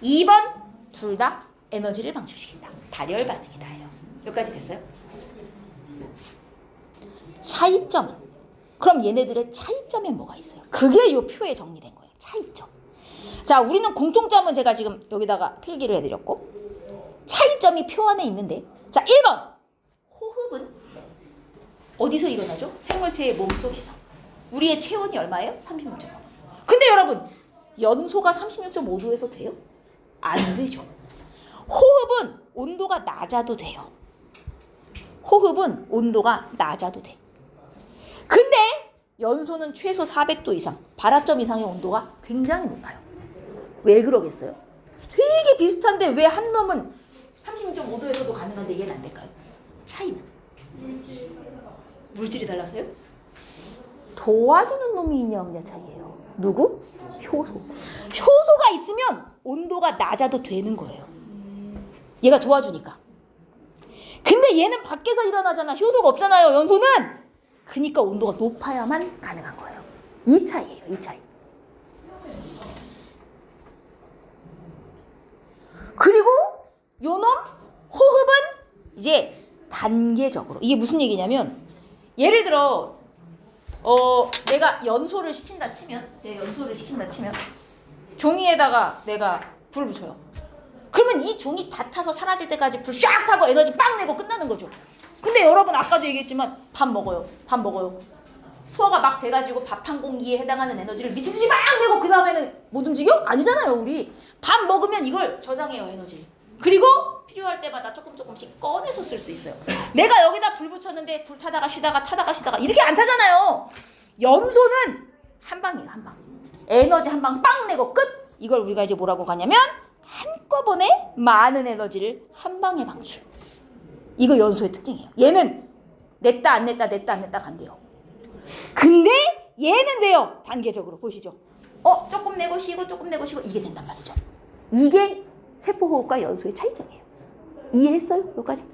Speaker 1: 2번 둘 다 에너지를 방출시킨다. 발열 반응이다. 여기까지 됐어요? 차이점은? 그럼 얘네들의 차이점에 뭐가 있어요? 그게 이 표에 정리된 거예요. 차이점. 자, 우리는 공통점은 제가 지금 여기다가 필기를 해드렸고 차이점이 표 안에 있는데, 자, 1번 호흡은 어디서 일어나죠? 생물체의 몸속에서. 우리의 체온이 얼마예요? 36.5도. 근데 여러분, 연소가 36.5도에서 돼요? 안 되죠. 호흡은 온도가 낮아도 돼요. 호흡은 온도가 낮아도 돼. 근데 연소는 최소 400도 이상, 발화점 이상의 온도가 굉장히 높아요. 왜 그러겠어요? 되게 비슷한데 왜 한 놈은 36.5도에서도 가능한데 얘는 안 될까요? 차이는? 물질이 달라서요? 도와주는 놈이 있냐 없냐 차이예요. 누구? 효소. 효소가 있으면 온도가 낮아도 되는 거예요. 얘가 도와주니까. 근데 얘는 밖에서 일어나잖아. 효소가 없잖아요. 연소는. 그러니까 온도가 높아야만 가능한 거예요. 이 차이예요. 이 차이. 그리고 요놈 호흡은 이제 단계적으로. 이게 무슨 얘기냐면 예를 들어 내가 연소를 시킨다 치면 종이에다가 내가 불 붙여요. 그러면 이 종이 다 타서 사라질 때까지 불 샥 타고 에너지 빵 내고 끝나는 거죠. 근데 여러분 아까도 얘기했지만 밥 먹어요. 소화가 막 돼가지고 밥 한 공기에 해당하는 에너지를 미친듯이 막 내고 그 다음에는 못 움직여? 아니잖아요. 우리 밥 먹으면 이걸 저장해요. 에너지. 그리고 필요할 때마다 조금씩 꺼내서 쓸 수 있어요. 내가 여기다 불 붙였는데 불 타다가 쉬다가 이렇게 안 타잖아요. 연소는 한 방이에요. 한 방. 에너지 한 방 빵 내고 끝. 이걸 우리가 이제 뭐라고 가냐면 한꺼번에 많은 에너지를 한 방에 방출. 이거 연소의 특징이에요. 얘는 냈다 안 냈다 안 돼요. 근데 얘는 돼요. 단계적으로 보시죠. 조금 내고 쉬고 이게 된단 말이죠. 이게 세포호흡과 연소의 차이점이에요. 이해했어요? 여기까지?